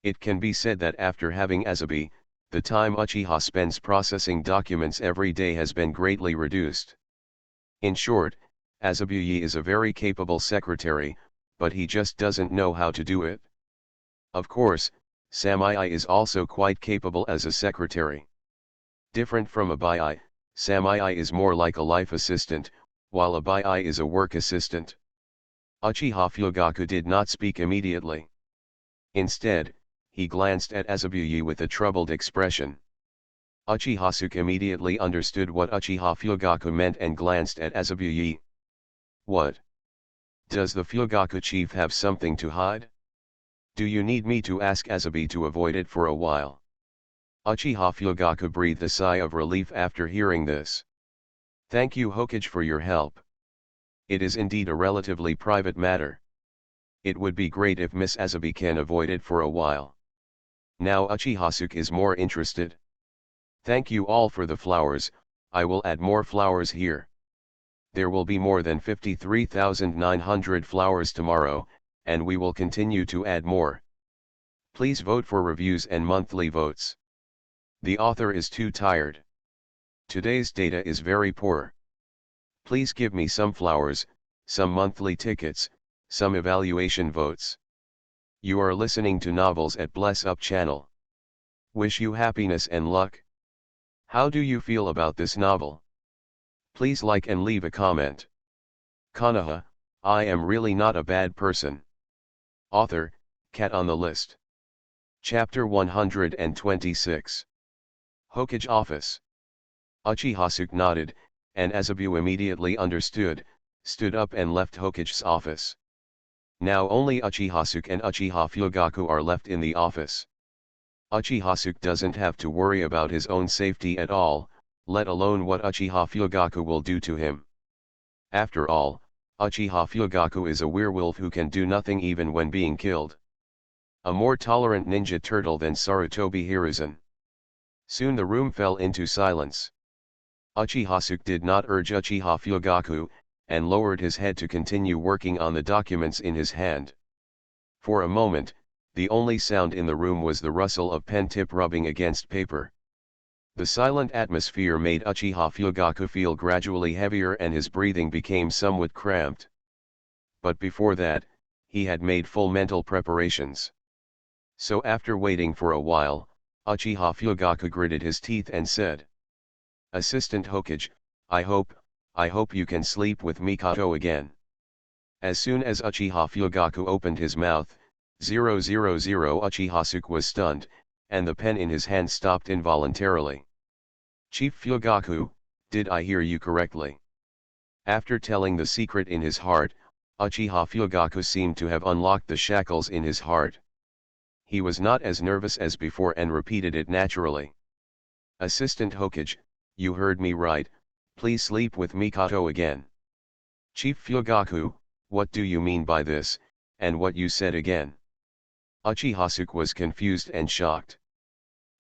It can be said that after having Azabuye, the time Uchiha spends processing documents every day has been greatly reduced. In short, Azabuye is a very capable secretary, but he just doesn't know how to do it. Of course, Samai is also quite capable as a secretary. Different from a bai, Samai is more like a life assistant, while a bai is a work assistant. Uchiha Fugaku did not speak immediately. Instead, he glanced at Azabuye with a troubled expression. Uchihasuke immediately understood what Uchiha Fugaku meant and glanced at Azabuye. What? Does the Fugaku chief have something to hide? Do you need me to ask Azabuye to avoid it for a while? Uchiha Fugaku breathed a sigh of relief after hearing this. Thank you Hokage for your help. It is indeed a relatively private matter. It would be great if Miss Azabuye can avoid it for a while. Now Uchihasuke is more interested. Thank you all for the flowers, I will add more flowers here. There will be more than 53,900 flowers tomorrow, and we will continue to add more. Please vote for reviews and monthly votes. The author is too tired. Today's data is very poor. Please give me some flowers, some monthly tickets, some evaluation votes. You are listening to Novels at Bless Up channel. Wish you happiness and luck. How do you feel about this novel? Please like and leave a comment. Konoha, I am really not a bad person. Author, Cat on the List. Chapter 126. Hokage Office. Uchihasuke nodded, and Azabu immediately understood, stood up and left Hokage's office. Now only Uchihasuke and Uchiha Fugaku are left in the office. Uchihasuke doesn't have to worry about his own safety at all, let alone what Uchiha Fugaku will do to him. After all, Uchiha Fugaku is a werewolf who can do nothing even when being killed. A more tolerant ninja turtle than Sarutobi Hiruzen. Soon the room fell into silence. Uchihasuke did not urge Uchiha Fugaku, and lowered his head to continue working on the documents in his hand. For a moment, the only sound in the room was the rustle of pen tip rubbing against paper. The silent atmosphere made Uchiha Fugaku feel gradually heavier and his breathing became somewhat cramped. But before that, he had made full mental preparations. So after waiting for a while, Uchiha Fugaku gritted his teeth and said, "Assistant Hokage, I hope you can sleep with Mikoto again." As soon as Uchiha Fugaku opened his mouth, 000 Uchihasuke was stunned, and the pen in his hand stopped involuntarily. "Chief Fugaku, did I hear you correctly?" After telling the secret in his heart, Uchiha Fugaku seemed to have unlocked the shackles in his heart. He was not as nervous as before and repeated it naturally. "Assistant Hokage, you heard me right, please sleep with Mikoto again." "Chief Fugaku, what do you mean by this, and what you said again?" Uchihasuke was confused and shocked.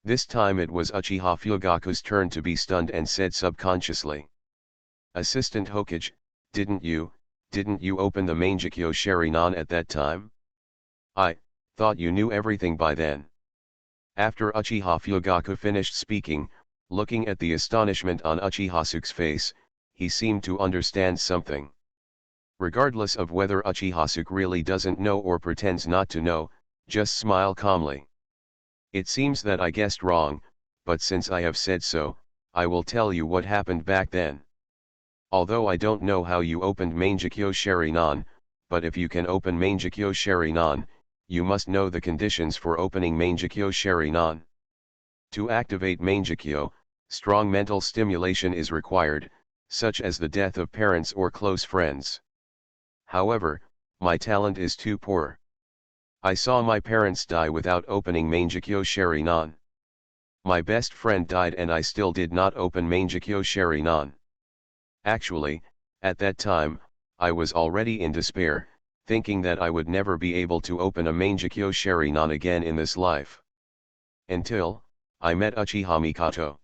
This time it was Uchiha Fugaku's turn to be stunned and said subconsciously, "Assistant Hokage, didn't you open the Mangekyo Sharingan at that time? I thought you knew everything by then." After Uchiha Fugaku finished speaking, looking at the astonishment on Uchihasuke's face, he seemed to understand something. Regardless of whether Uchihasuke really doesn't know or pretends not to know, just smile calmly. "It seems that I guessed wrong, but since I have said so, I will tell you what happened back then. Although I don't know how you opened Mangekyo Sharingan, but if you can open Mangekyo Sharingan, you must know the conditions for opening Mangekyo Sharingan. To activate Mangekyo, strong mental stimulation is required, such as the death of parents or close friends. However, my talent is too poor. I saw my parents die without opening Mangekyo Sharingan. My best friend died and I still did not open Mangekyo Sharingan. Actually, at that time, I was already in despair, thinking that I would never be able to open a Mangekyo Sharingan again in this life. Until I met Uchiha Mikoto."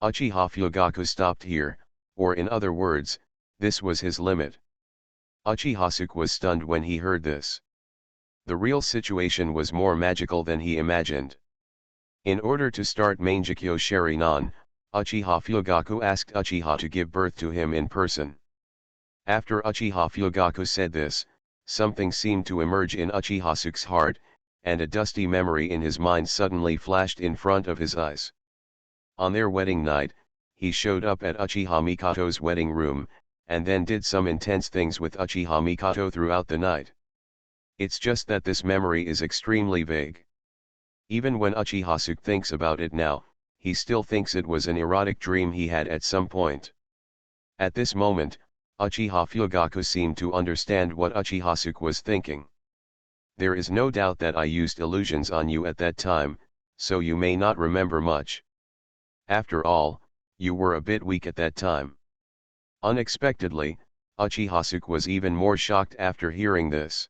Uchiha Fugaku stopped here, or in other words, this was his limit. Uchihasuke was stunned when he heard this. The real situation was more magical than he imagined. In order to start Mangekyo Sharingan, Uchiha Fugaku asked Uchiha to give birth to him in person. After Uchiha Fugaku said this, something seemed to emerge in Uchihasuke's heart, and a dusty memory in his mind suddenly flashed in front of his eyes. On their wedding night, he showed up at Uchiha Mikoto's wedding room, and then did some intense things with Uchiha Mikoto throughout the night. It's just that this memory is extremely vague. Even when Uchihasuke thinks about it now, he still thinks it was an erotic dream he had at some point. At this moment, Uchiha Fugaku seemed to understand what Uchihasuke was thinking. "There is no doubt that I used illusions on you at that time, so you may not remember much. After all, you were a bit weak at that time." Unexpectedly, Uchihasuke was even more shocked after hearing this.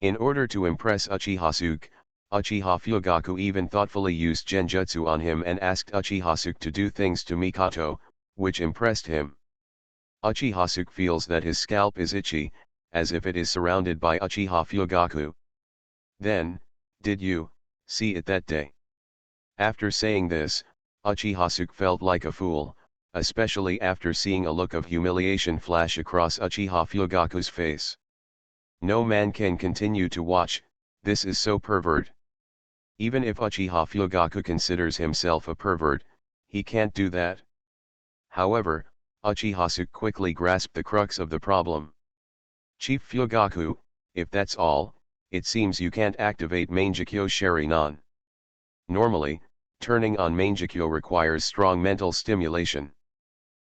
In order to impress Uchihasuke, Uchiha Fugaku even thoughtfully used genjutsu on him and asked Uchiha Sasuke to do things to Mikoto, which impressed him. Uchiha Sasuke feels that his scalp is itchy, as if it is surrounded by Uchiha Fugaku. Then, did you see it that day? After saying this, Uchiha Sasuke felt like a fool, especially after seeing a look of humiliation flash across Uchiha Fugaku's face. No man can continue to watch, this is so pervert. Even if Uchiha Fugaku considers himself a pervert, he can't do that. However, Uchiha Sasuke quickly grasped the crux of the problem. Chief Fugaku, if that's all, it seems you can't activate Mangekyo Sharingan. Normally, turning on Mangekyo requires strong mental stimulation.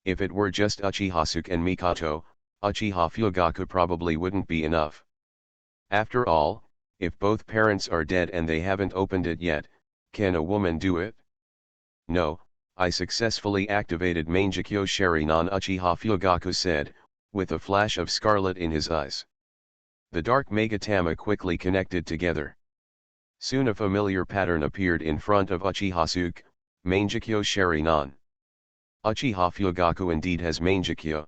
If it were just Uchiha Sasuke and Mikoto, Uchiha Fugaku probably wouldn't be enough. After all, if both parents are dead and they haven't opened it yet, can a woman do it? No, I successfully activated Mangekyo Sharingan, Uchiha Fugaku said, with a flash of scarlet in his eyes. The dark Megatama quickly connected together. Soon a familiar pattern appeared in front of Uchiha Sasuke, Mangekyo Sharingan. Uchiha Fugaku indeed has Mangekyo.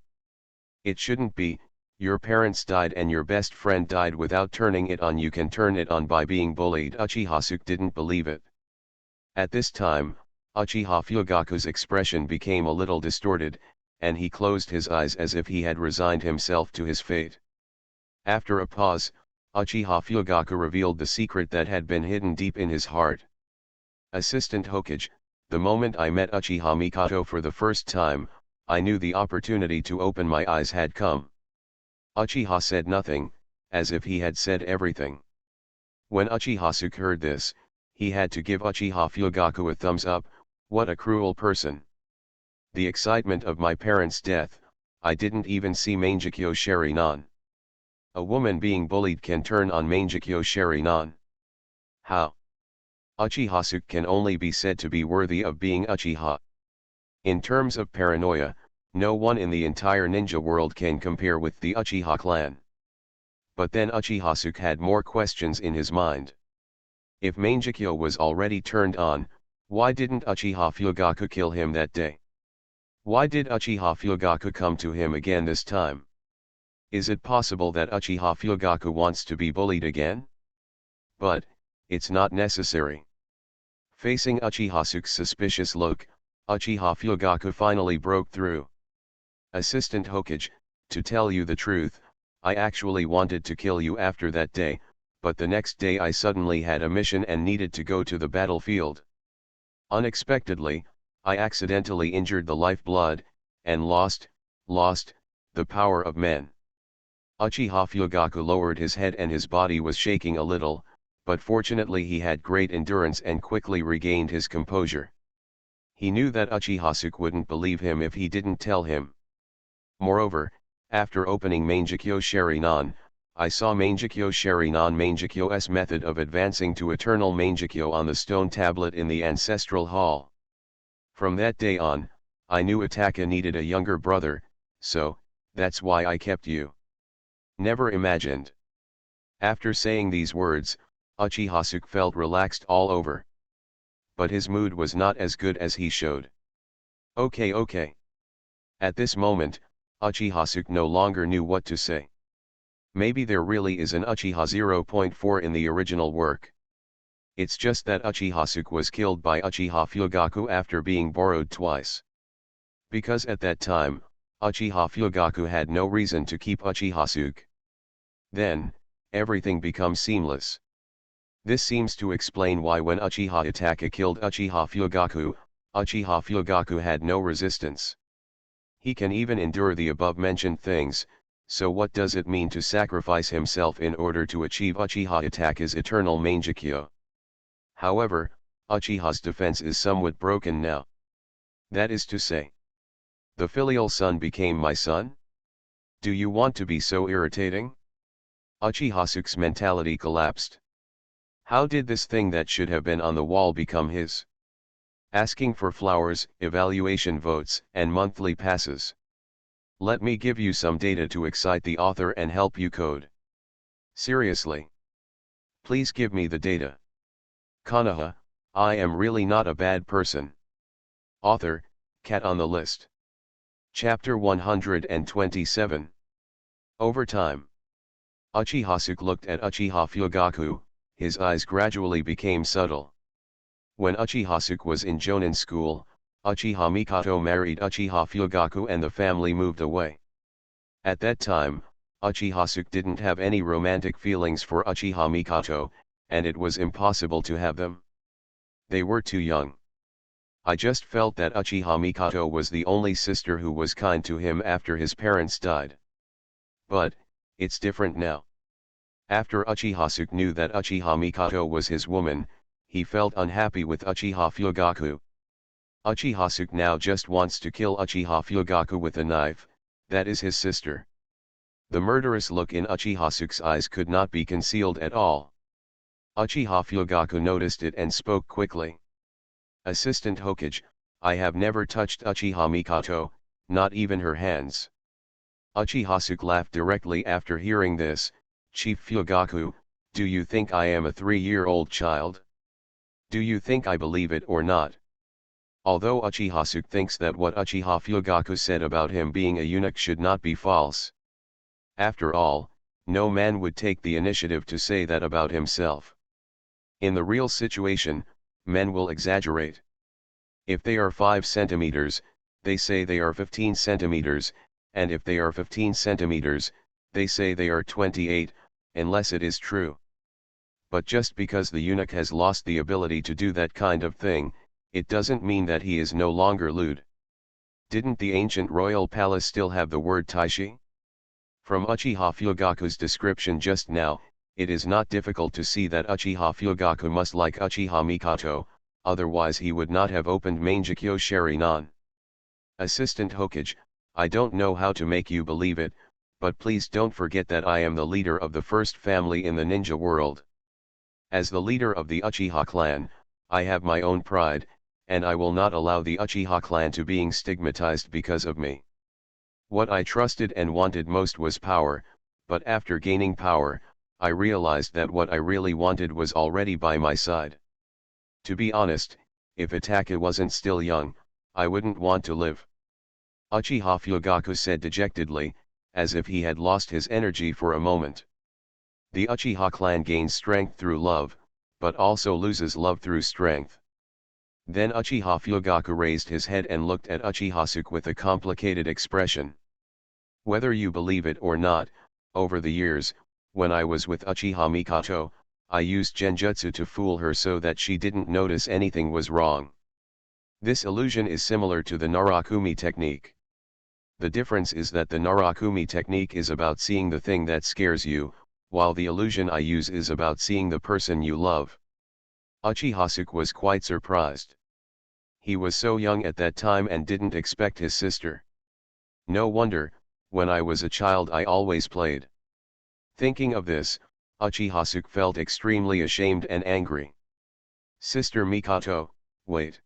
It shouldn't be, your parents died and your best friend died without turning it on. You can turn it on by being bullied. Uchiha Sasuke didn't believe it. At this time, Uchiha Fugaku's expression became a little distorted, and he closed his eyes as if he had resigned himself to his fate. After a pause, Uchiha Fugaku revealed the secret that had been hidden deep in his heart. Assistant Hokage, the moment I met Uchiha Mikoto for the first time, I knew the opportunity to open my eyes had come. Uchiha said nothing, as if he had said everything. When Uchiha Sasuke heard this, he had to give Uchiha Fugaku a thumbs up. What a cruel person. The excitement of my parents' death, I didn't even see Mangekyo Sharingan. A woman being bullied can turn on Mangekyo Sharingan. How? Uchiha Sasuke can only be said to be worthy of being Uchiha. In terms of paranoia, no one in the entire ninja world can compare with the Uchiha clan. But then Uchiha Sasuke had more questions in his mind. If Mangekyo was already turned on, why didn't Uchiha Fugaku kill him that day? Why did Uchiha Fugaku come to him again this time? Is it possible that Uchiha Fugaku wants to be bullied again? But, it's not necessary. Facing Uchiha Sasuke's suspicious look, Uchiha Fugaku finally broke through. Assistant Hokage, to tell you the truth, I actually wanted to kill you after that day, but the next day I suddenly had a mission and needed to go to the battlefield. Unexpectedly, I accidentally injured the lifeblood, and lost the power of men. Uchiha Fugaku lowered his head and his body was shaking a little, but fortunately he had great endurance and quickly regained his composure. He knew that Uchiha Sasuke wouldn't believe him if he didn't tell him. Moreover, after opening Mangekyo Sharingan, I saw Mangekyo Sharingan Mangekyo's method of advancing to Eternal Mangekyo on the stone tablet in the Ancestral Hall. From that day on, I knew Ataka needed a younger brother, so, that's why I kept you. Never imagined. After saying these words, Uchiha Sasuke felt relaxed all over. But his mood was not as good as he showed. Okay. At this moment, Uchiha Sasuke no longer knew what to say. Maybe there really is an Uchiha 0.4 in the original work. It's just that Uchiha Sasuke was killed by Uchiha Fugaku after being borrowed twice. Because at that time, Uchiha Fugaku had no reason to keep Uchiha Sasuke. Then, everything becomes seamless. This seems to explain why when Uchiha Ataka killed Uchiha Fugaku had no resistance. He can even endure the above-mentioned things, so what does it mean to sacrifice himself in order to achieve Uchiha Ataka's eternal Mangekyo? However, Uchiha's defense is somewhat broken now. That is to say, the filial son became my son? Do you want to be so irritating? Uchiha Sasuke's mentality collapsed. How did this thing that should have been on the wall become his? Asking for flowers, evaluation votes, and monthly passes. Let me give you some data to excite the author and help you code. Seriously. Please give me the data. Konoha, I am really not a bad person. Author, Cat on the List. Chapter 127. Over time. Uchiha looked at Uchiha Fugaku, his eyes gradually became subtle. When Uchiha was in Jonin school, Uchiha Mikoto married Uchiha Fugaku and the family moved away. At that time, Uchiha didn't have any romantic feelings for Uchiha Mikoto, and it was impossible to have them. They were too young. I just felt that Uchiha Mikoto was the only sister who was kind to him after his parents died. But, it's different now. After Uchiha knew that Uchiha Mikoto was his woman, he felt unhappy with Uchiha Fugaku. Uchiha now just wants to kill Uchiha Fugaku with a knife, that is his sister. The murderous look in Uchiha eyes could not be concealed at all. Uchiha Fugaku noticed it and spoke quickly. Assistant Hokage, I have never touched Uchiha Mikoto, not even her hands. Uchiha laughed directly after hearing this. Chief Fugaku, do you think I am a 3-year-old child? Do you think I believe it or not? Although Uchiha thinks that what Uchiha Fugaku said about him being a eunuch should not be false. After all, no man would take the initiative to say that about himself. In the real situation, men will exaggerate. If they are 5 centimeters, they say they are 15 centimeters, and if they are 15 centimeters, they say they are 28, unless it is true. But just because the eunuch has lost the ability to do that kind of thing, it doesn't mean that he is no longer lewd. Didn't the ancient royal palace still have the word taishi? From Uchiha Fugaku's description just now, it is not difficult to see that Uchiha Fugaku must like Uchiha Mikoto, otherwise he would not have opened Mangekyo Sharinan. Assistant Hokage, I don't know how to make you believe it, but please don't forget that I am the leader of the first family in the ninja world. As the leader of the Uchiha clan, I have my own pride, and I will not allow the Uchiha clan to being stigmatized because of me. What I trusted and wanted most was power, but after gaining power, I realized that what I really wanted was already by my side. To be honest, if Itachi wasn't still young, I wouldn't want to live. Uchiha Fugaku said dejectedly, as if he had lost his energy for a moment. The Uchiha clan gains strength through love, but also loses love through strength. Then Uchiha Fugaku raised his head and looked at Uchiha with a complicated expression. Whether you believe it or not, over the years, when I was with Uchiha Mikoto, I used genjutsu to fool her so that she didn't notice anything was wrong. This illusion is similar to the Narakumi technique. The difference is that the Narakumi technique is about seeing the thing that scares you, while the illusion I use is about seeing the person you love. Uchiha was quite surprised. He was so young at that time and didn't expect his sister. No wonder, when I was a child I always played. Thinking of this, Uchiha felt extremely ashamed and angry. Sister Mikoto, wait.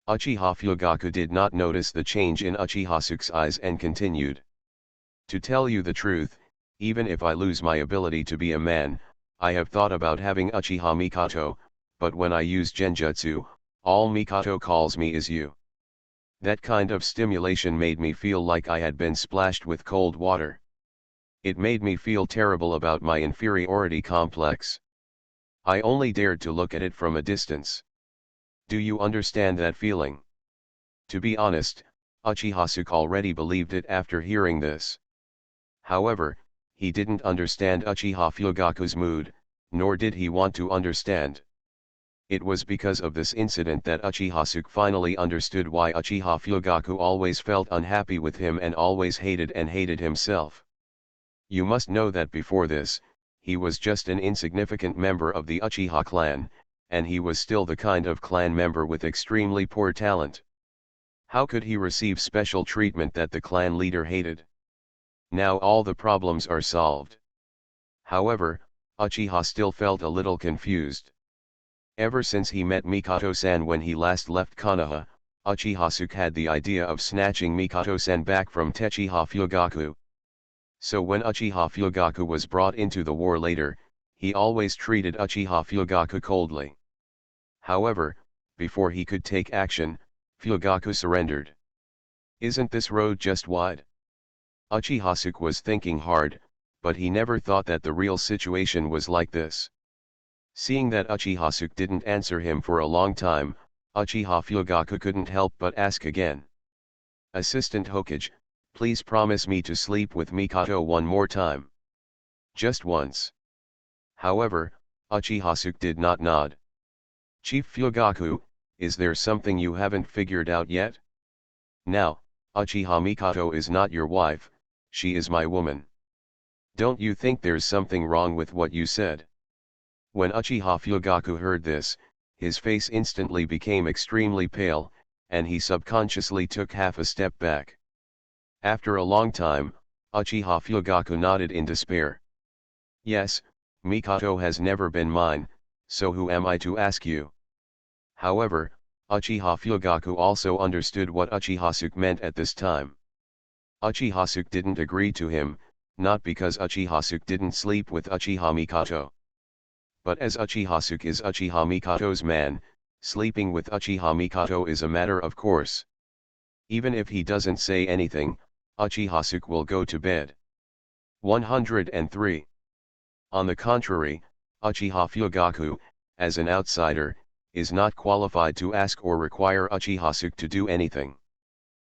Uchiha Fugaku did not notice the change in Uchiha eyes and continued. To tell you the truth, even if I lose my ability to be a man, I have thought about having Uchiha Mikoto, but when I use genjutsu, all Mikoto calls me is you. That kind of stimulation made me feel like I had been splashed with cold water. It made me feel terrible about my inferiority complex. I only dared to look at it from a distance. Do you understand that feeling? To be honest, Uchiha already believed it after hearing this. However, he didn't understand Uchiha Fugaku's mood, nor did he want to understand. It was because of this incident that Uchiha finally understood why Uchiha Fugaku always felt unhappy with him and always hated himself. You must know that before this, he was just an insignificant member of the Uchiha clan, and he was still the kind of clan member with extremely poor talent. How could he receive special treatment that the clan leader hated? Now all the problems are solved. However, Uchiha still felt a little confused. Ever since he met Mikoto-san when he last left Konoha, Uchiha had the idea of snatching Mikoto-san back from Uchiha Fugaku. So when Uchiha Fugaku was brought into the war later, he always treated Uchiha Fugaku coldly. However, before he could take action, Fugaku surrendered. Isn't this road just wide? Uchiha was thinking hard, but he never thought that the real situation was like this. Seeing that Uchiha didn't answer him for a long time, Uchiha Fugaku couldn't help but ask again. Assistant Hokage, please promise me to sleep with Mikoto one more time. Just once. However, Uchiha did not nod. Chief Fugaku, is there something you haven't figured out yet? Now, Uchiha Mikoto is not your wife, she is my woman. Don't you think there's something wrong with what you said? When Uchiha Fugaku heard this, his face instantly became extremely pale, and he subconsciously took half a step back. After a long time, Uchiha Fugaku nodded in despair. Yes, Mikoto has never been mine, so who am I to ask you? However, Uchiha Fugaku also understood what Uchiha meant at this time. Uchiha didn't agree to him, not because Uchiha didn't sleep with Uchiha Mikoto. But as Uchiha is Uchiha Mikoto's man, sleeping with Uchiha Mikoto is a matter of course. Even if he doesn't say anything, Uchiha will go to bed. 103. On the contrary, Uchiha Fugaku, as an outsider, is not qualified to ask or require Uchiha to do anything.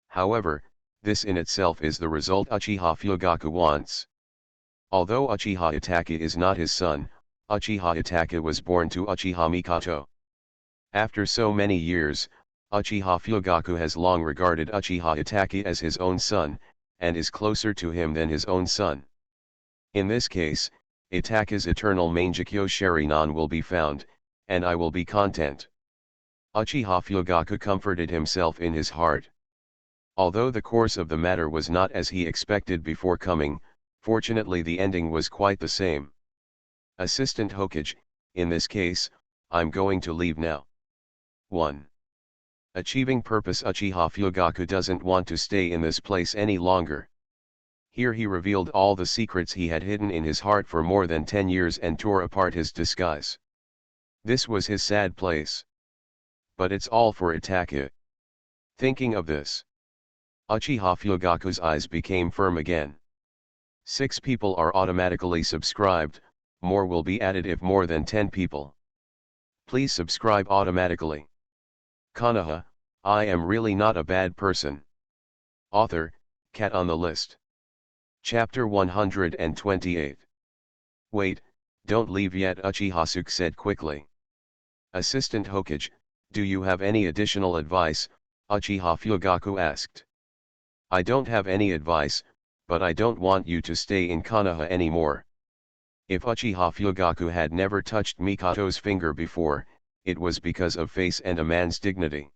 However, this in itself is the result Uchiha Fugaku wants. Although Uchiha Itachi is not his son, Uchiha Itachi was born to Uchiha Mikoto. After so many years, Uchiha Fugaku has long regarded Uchiha Itachi as his own son, and is closer to him than his own son. In this case, Itachi's eternal Mangekyo Sharinan will be found, and I will be content. Uchiha Fugaku comforted himself in his heart. Although the course of the matter was not as he expected before coming, fortunately the ending was quite the same. Assistant Hokage, in this case, I'm going to leave now. 1. Achieving purpose. Uchiha Fugaku doesn't want to stay in this place any longer. Here he revealed all the secrets he had hidden in his heart for more than 10 years and tore apart his disguise. This was his sad place. But it's all for Itachi. Thinking of this, Uchiha Fugaku's eyes became firm again. 6 people are automatically subscribed, more will be added if more than 10 people. Please subscribe automatically. Konoha, I am really not a bad person. Author, Cat on the List. Chapter 128. Wait, don't leave yet, Uchiha said quickly. Assistant Hokage, do you have any additional advice? Uchiha Fugaku asked. I don't have any advice, but I don't want you to stay in Konoha anymore. If Uchiha Fugaku had never touched Mikoto's finger before, it was because of face and a man's dignity.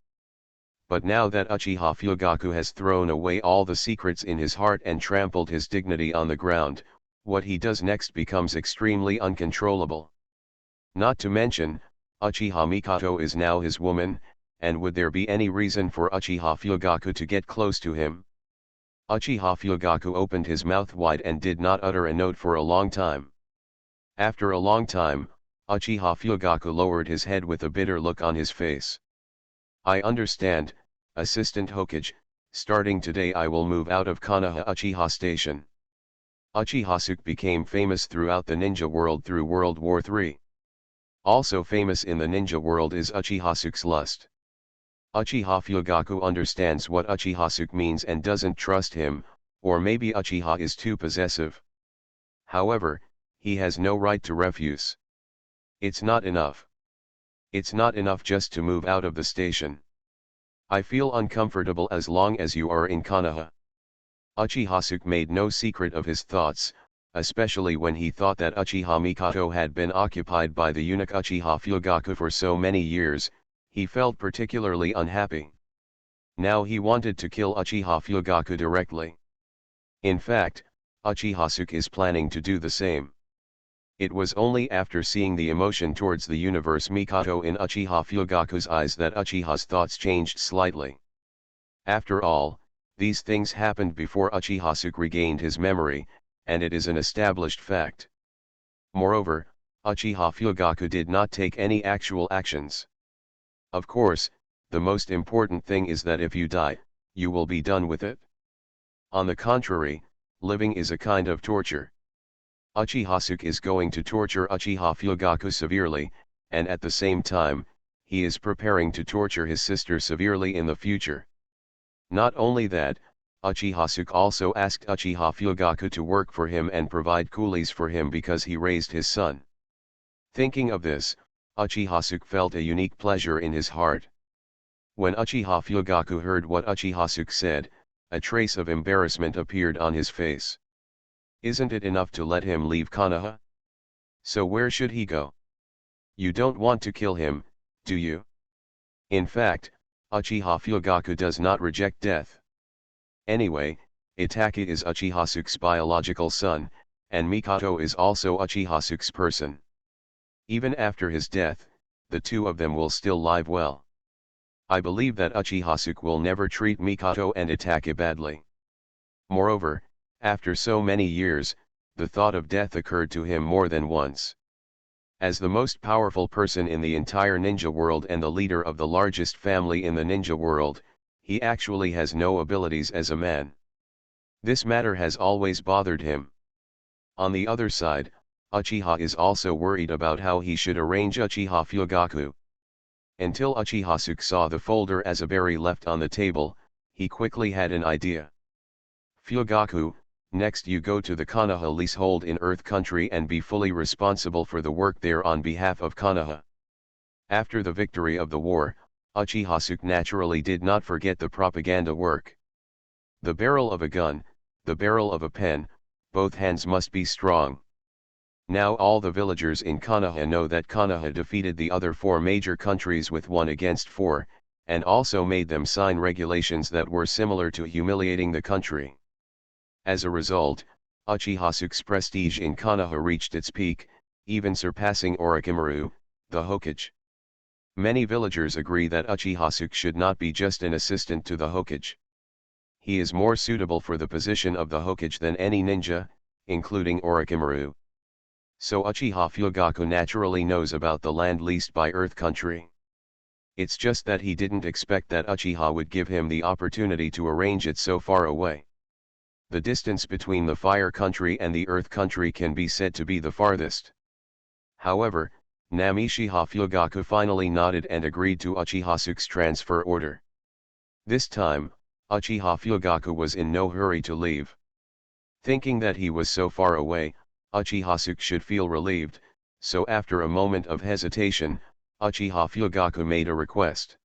But now that Uchiha Fugaku has thrown away all the secrets in his heart and trampled his dignity on the ground, what he does next becomes extremely uncontrollable. Not to mention, Uchiha Mikoto is now his woman, and would there be any reason for Uchiha Fugaku to get close to him? Uchiha Fugaku opened his mouth wide and did not utter a note for a long time. After a long time, Uchiha Fugaku lowered his head with a bitter look on his face. I understand, Assistant Hokage, starting today I will move out of Konoha Uchiha Station. Uchiha became famous throughout the ninja world through World War III. Also famous in the ninja world is Uchiha lust. Uchiha Fugaku understands what Uchiha means and doesn't trust him, or maybe Uchiha is too possessive. However, he has no right to refuse. It's not enough. It's not enough just to move out of the station. I feel uncomfortable as long as you are in Konoha. Uchiha made no secret of his thoughts, especially when he thought that Uchiha Mikoto had been occupied by the eunuch Uchiha Fugaku for so many years, he felt particularly unhappy. Now he wanted to kill Uchiha Fugaku directly. In fact, Uchiha is planning to do the same. It was only after seeing the emotion towards the universe Mikoto in Uchiha Fugaku's eyes that Uchiha's thoughts changed slightly. After all, these things happened before Uchiha regained his memory, and it is an established fact. Moreover, Uchiha Fugaku did not take any actual actions. Of course, the most important thing is that if you die, you will be done with it. On the contrary, living is a kind of torture. Uchiha is going to torture Uchiha Fugaku severely, and at the same time, he is preparing to torture his sister severely in the future. Not only that, Uchiha also asked Uchiha Fugaku to work for him and provide coolies for him because he raised his son. Thinking of this, Uchiha felt a unique pleasure in his heart. When Uchiha Fugaku heard what Uchiha said, a trace of embarrassment appeared on his face. Isn't it enough to let him leave Konoha? So where should he go? You don't want to kill him, do you? In fact, Uchiha Fugaku does not reject death. Anyway, Itachi is Uchiha-suke's biological son, and Mikoto is also Uchiha-suke's person. Even after his death, the two of them will still live well. I believe that Uchiha-suke will never treat Mikoto and Itachi badly. Moreover, after so many years, the thought of death occurred to him more than once. As the most powerful person in the entire ninja world and the leader of the largest family in the ninja world, he actually has no abilities as a man. This matter has always bothered him. On the other side, Uchiha is also worried about how he should arrange Uchiha Fugaku. Until Uchiha saw the folder Asabari left on the table, he quickly had an idea. Fugaku, next you go to the Konoha leasehold in Earth Country and be fully responsible for the work there on behalf of Konoha. After the victory of the war, Uchiha naturally did not forget the propaganda work. The barrel of a gun, the barrel of a pen, both hands must be strong. Now all the villagers in Konoha know that Konoha defeated the other four major countries with 1-4, and also made them sign regulations that were similar to humiliating the country. As a result, Uchiha-suke's prestige in Konoha reached its peak, even surpassing Orochimaru, the Hokage. Many villagers agree that Uchiha-suke should not be just an assistant to the Hokage. He is more suitable for the position of the Hokage than any ninja, including Orochimaru. So Uchiha Fugaku naturally knows about the land leased by Earth Country. It's just that he didn't expect that Uchiha would give him the opportunity to arrange it so far away. The distance between the Fire Country and the Earth Country can be said to be the farthest. However, Uchiha Fugaku finally nodded and agreed to Uchiha-suke's transfer order. This time, Uchiha Fugaku was in no hurry to leave. Thinking that he was so far away, Uchiha-suke should feel relieved, so after a moment of hesitation, Uchiha Fugaku made a request.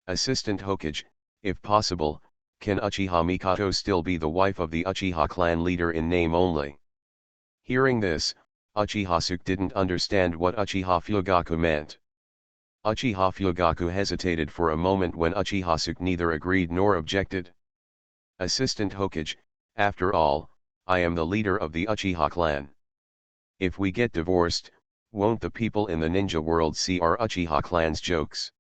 Assistant Hokage, if possible, can Uchiha Mikoto still be the wife of the Uchiha clan leader in name only? Hearing this, Uchiha-suke didn't understand what Uchiha Fugaku meant. Uchiha Fugaku hesitated for a moment when Uchiha-suke neither agreed nor objected. Assistant Hokage, after all, I am the leader of the Uchiha clan. If we get divorced, won't the people in the ninja world see our Uchiha clan's jokes?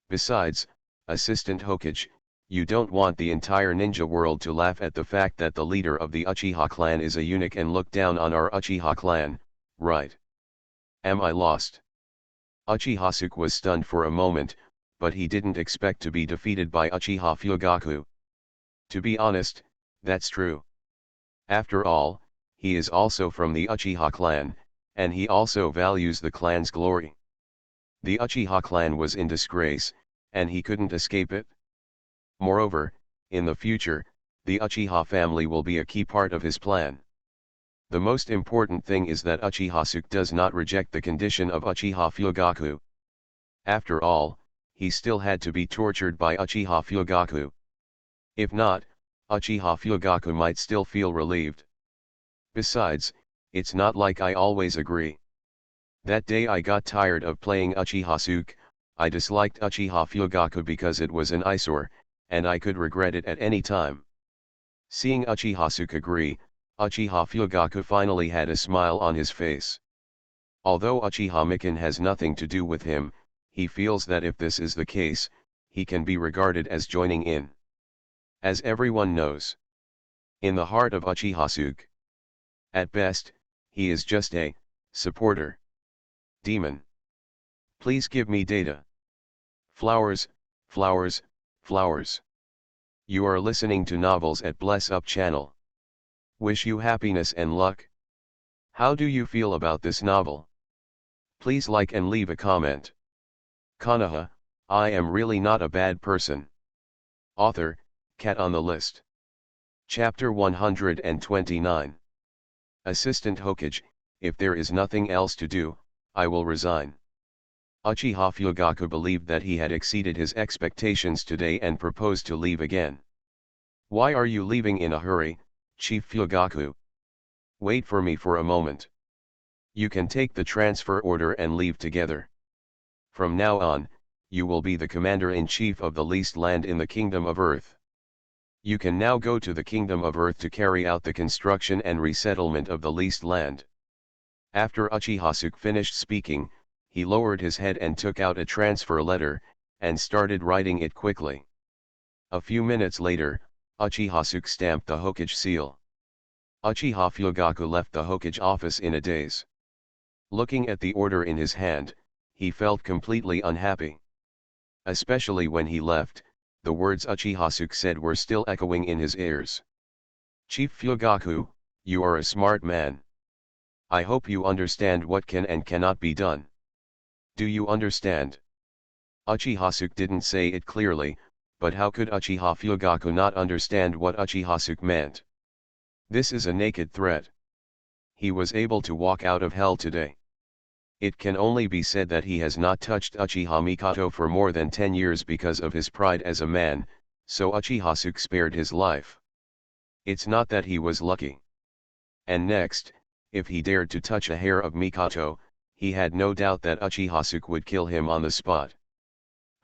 Besides, Assistant Hokage, you don't want the entire ninja world to laugh at the fact that the leader of the Uchiha clan is a eunuch and look down on our Uchiha clan, right? Am I lost? Uchiha-suke was stunned for a moment, but he didn't expect to be defeated by Uchiha Fugaku. To be honest, that's true. After all, he is also from the Uchiha clan, and he also values the clan's glory. The Uchiha clan was in disgrace, and he couldn't escape it. Moreover, in the future, the Uchiha family will be a key part of his plan. The most important thing is that Uchiha-suke does not reject the condition of Uchiha Fugaku. After all, he still had to be tortured by Uchiha Fugaku. If not, Uchiha Fugaku might still feel relieved. Besides, it's not like I always agree. That day I got tired of playing Uchiha-suke, I disliked Uchiha Fugaku because it was an eyesore, and I could regret it at any time. Seeing Uchiha-suke agree, Uchiha Fugaku finally had a smile on his face. Although Uchiha Mikan has nothing to do with him, he feels that if this is the case, he can be regarded as joining in. As everyone knows, in the heart of Uchiha-suke, at best, he is just a supporter. Demon. Please give me data. Flowers, flowers, flowers. You are listening to Novels at Bless Up channel. Wish you happiness and luck. How do you feel about this novel? Please like and leave a comment. Konoha, I am really not a bad person. Author, Cat on the List. Chapter 129. Assistant Hokage, if there is nothing else to do, I will resign. Uchiha Fugaku believed that he had exceeded his expectations today and proposed to leave again. Why are you leaving in a hurry, Chief Fugaku? Wait for me for a moment. You can take the transfer order and leave together. From now on, you will be the commander-in-chief of the leased land in the Kingdom of Earth. You can now go to the Kingdom of Earth to carry out the construction and resettlement of the leased land. After Uchiha finished speaking, he lowered his head and took out a transfer letter, and started writing it quickly. A few minutes later, Uchiha stamped the Hokage seal. Uchiha Fugaku left the Hokage office in a daze. Looking at the order in his hand, he felt completely unhappy. Especially when he left, the words Uchiha said were still echoing in his ears. Chief Fugaku, you are a smart man. I hope you understand what can and cannot be done. Do you understand? Uchiha didn't say it clearly, but how could Uchiha Fugaku not understand what Uchiha meant? This is a naked threat. He was able to walk out of hell today. It can only be said that he has not touched Uchiha Mikoto for more than 10 years because of his pride as a man, so Uchiha spared his life. It's not that he was lucky. And next, if he dared to touch a hair of Mikoto, he had no doubt that Uchiha would kill him on the spot.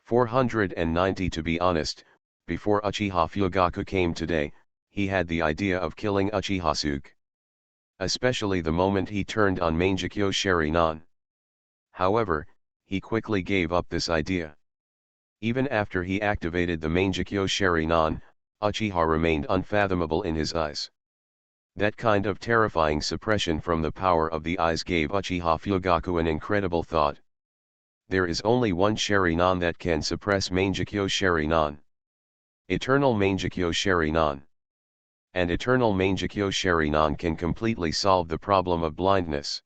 490 To be honest, before Uchiha Fugaku came today, he had the idea of killing Uchiha, especially the moment he turned on Mangekyo Sharingan. However, he quickly gave up this idea. Even after he activated the Mangekyo Sharingan, Uchiha remained unfathomable in his eyes. That kind of terrifying suppression from the power of the eyes gave Uchiha Fugaku an incredible thought. There is only one Sharingan that can suppress Mangekyo Sharingan. Eternal Mangekyo Sharingan. And Eternal Mangekyo Sharingan can completely solve the problem of blindness.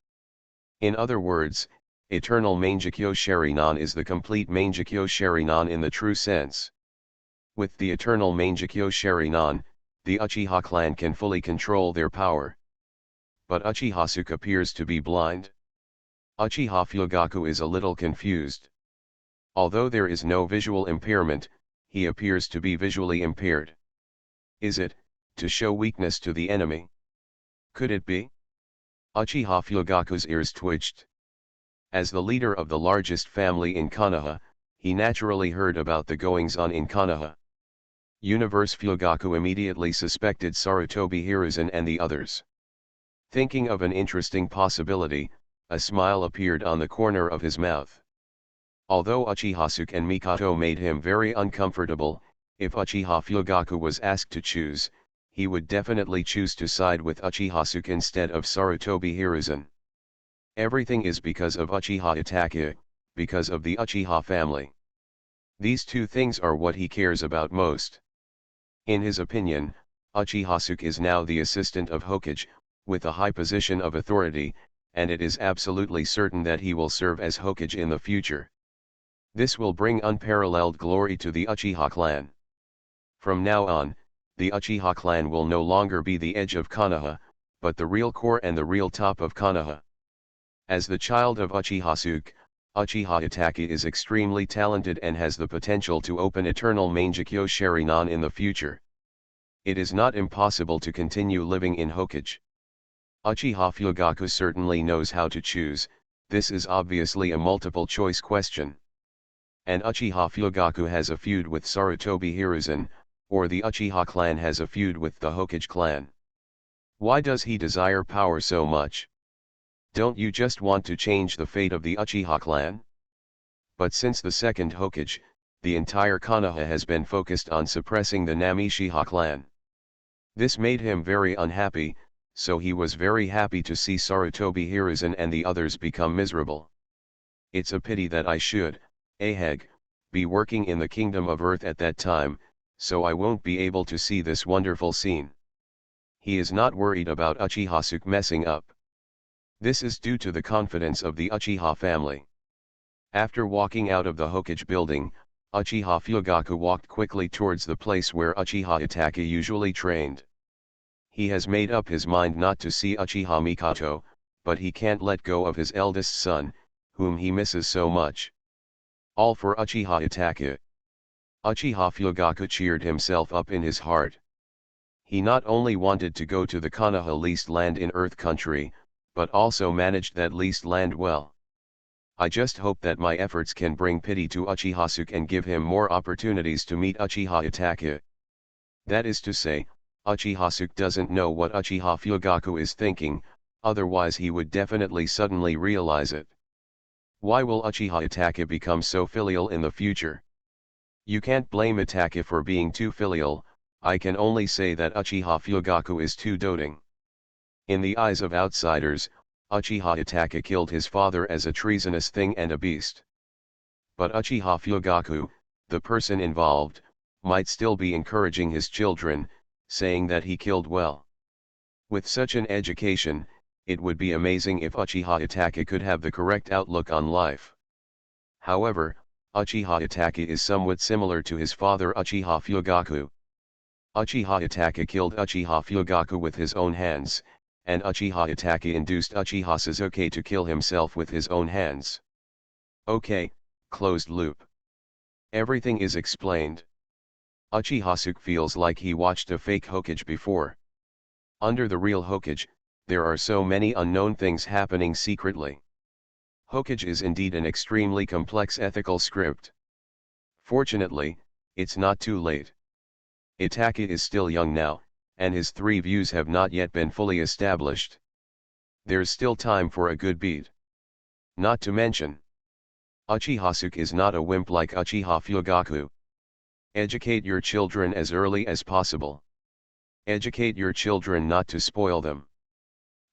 In other words, Eternal Mangekyo Sharingan is the complete Mangekyo Sharingan in the true sense. With the Eternal Mangekyo Sharingan, the Uchiha clan can fully control their power. But Uchiha appears to be blind. Uchiha Fugaku is a little confused. Although there is no visual impairment, he appears to be visually impaired. Is it, to show weakness to the enemy? Could it be? Uchiha Fugaku's ears twitched. As the leader of the largest family in Konoha, he naturally heard about the goings-on in Konoha. Universe Fugaku immediately suspected Sarutobi Hiruzen and the others. Thinking of an interesting possibility, a smile appeared on the corner of his mouth. Although Uchiha and Mikoto made him very uncomfortable, if Uchiha Fugaku was asked to choose, he would definitely choose to side with Uchiha instead of Sarutobi Hiruzen. Everything is because of Uchiha Itachi, because of the Uchiha family. These two things are what he cares about most. In his opinion, Uchiha is now the assistant of Hokage, with a high position of authority, and it is absolutely certain that he will serve as Hokage in the future. This will bring unparalleled glory to the Uchiha clan. From now on, the Uchiha clan will no longer be the edge of Konoha, but the real core and the real top of Konoha. As the child of Uchiha, Uchiha Itachi is extremely talented and has the potential to open Eternal Mangekyo Sharingan in the future. It is not impossible to continue living in Hokage. Uchiha Fugaku certainly knows how to choose. This is obviously a multiple choice question. And Uchiha Fugaku has a feud with Sarutobi Hiruzen, or the Uchiha clan has a feud with the Hokage clan. Why does he desire power so much? Don't you just want to change the fate of the Uchiha clan? But since the second Hokage, the entire Konoha has been focused on suppressing the Namashiha clan. This made him very unhappy, so he was very happy to see Sarutobi Hiruzen and the others become miserable. It's a pity that I should, Aheg, be working in the Kingdom of Earth at that time, so I won't be able to see this wonderful scene. He is not worried about Uchiha messing up. This is due to the confidence of the Uchiha family. After walking out of the Hokage building, Uchiha Fugaku walked quickly towards the place where Uchiha Itachi usually trained. He has made up his mind not to see Uchiha Mikoto, but he can't let go of his eldest son, whom he misses so much. All for Uchiha Itachi. Uchiha Fugaku cheered himself up in his heart. He not only wanted to go to the Konoha leased land in Earth Country, but also managed that leased land well. I just hope that my efforts can bring pity to Uchiha and give him more opportunities to meet Uchiha Itachi. That is to say, Uchiha doesn't know what Uchiha Fugaku is thinking, otherwise he would definitely suddenly realize it. Why will Uchiha Itachi become so filial in the future? You can't blame Itachi for being too filial, I can only say that Uchiha Fugaku is too doting. In the eyes of outsiders, Uchiha Itachi killed his father as a treasonous thing and a beast. But Uchiha Fugaku, the person involved, might still be encouraging his children, saying that he killed well. With such an education, it would be amazing if Uchiha Itachi could have the correct outlook on life. However, Uchiha Itachi is somewhat similar to his father Uchiha Fugaku. Uchiha Itachi killed Uchiha Fugaku with his own hands, and Uchiha Itachi induced Uchiha Sasuke to kill himself with his own hands. Okay, closed loop. Everything is explained. Uchiha Sasuke feels like he watched a fake Hokage before. Under the real Hokage, there are so many unknown things happening secretly. Hokage is indeed an extremely complex ethical script. Fortunately, it's not too late. Itachi is still young now, and his 3 views have not yet been fully established. There's still time for a good beat. Not to mention, Uchiha Sasuke is not a wimp like Uchiha Fugaku. Educate your children as early as possible. Educate your children not to spoil them.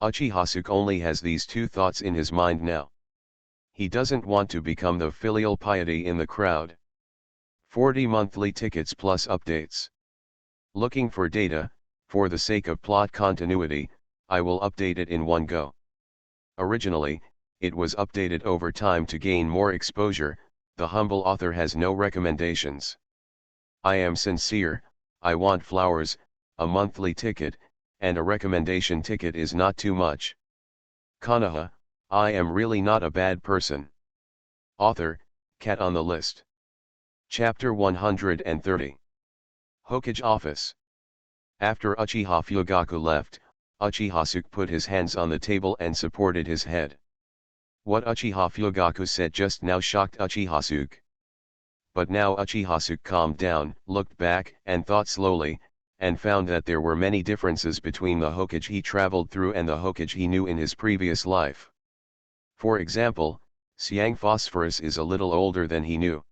Uchiha Sasuke only has these 2 thoughts in his mind now. He doesn't want to become the filial piety in the crowd. 40 monthly tickets plus updates. Looking for data, for the sake of plot continuity, I will update it in one go. Originally, it was updated over time to gain more exposure, the humble author has no recommendations. I am sincere, I want flowers, a monthly ticket, and a recommendation ticket is not too much. Konoha, I am really not a bad person. Author, Cat on the list. Chapter 130. Hokage Office. After Uchiha Fugaku left, Uchiha Sasuke put his hands on the table and supported his head. What Uchiha Fugaku said just now shocked Uchiha Sasuke. But now Uchiha Sasuke calmed down, looked back and thought slowly, and found that there were many differences between the Hokage he traveled through and the Hokage he knew in his previous life. For example, Siang Phosphorus is a little older than he knew.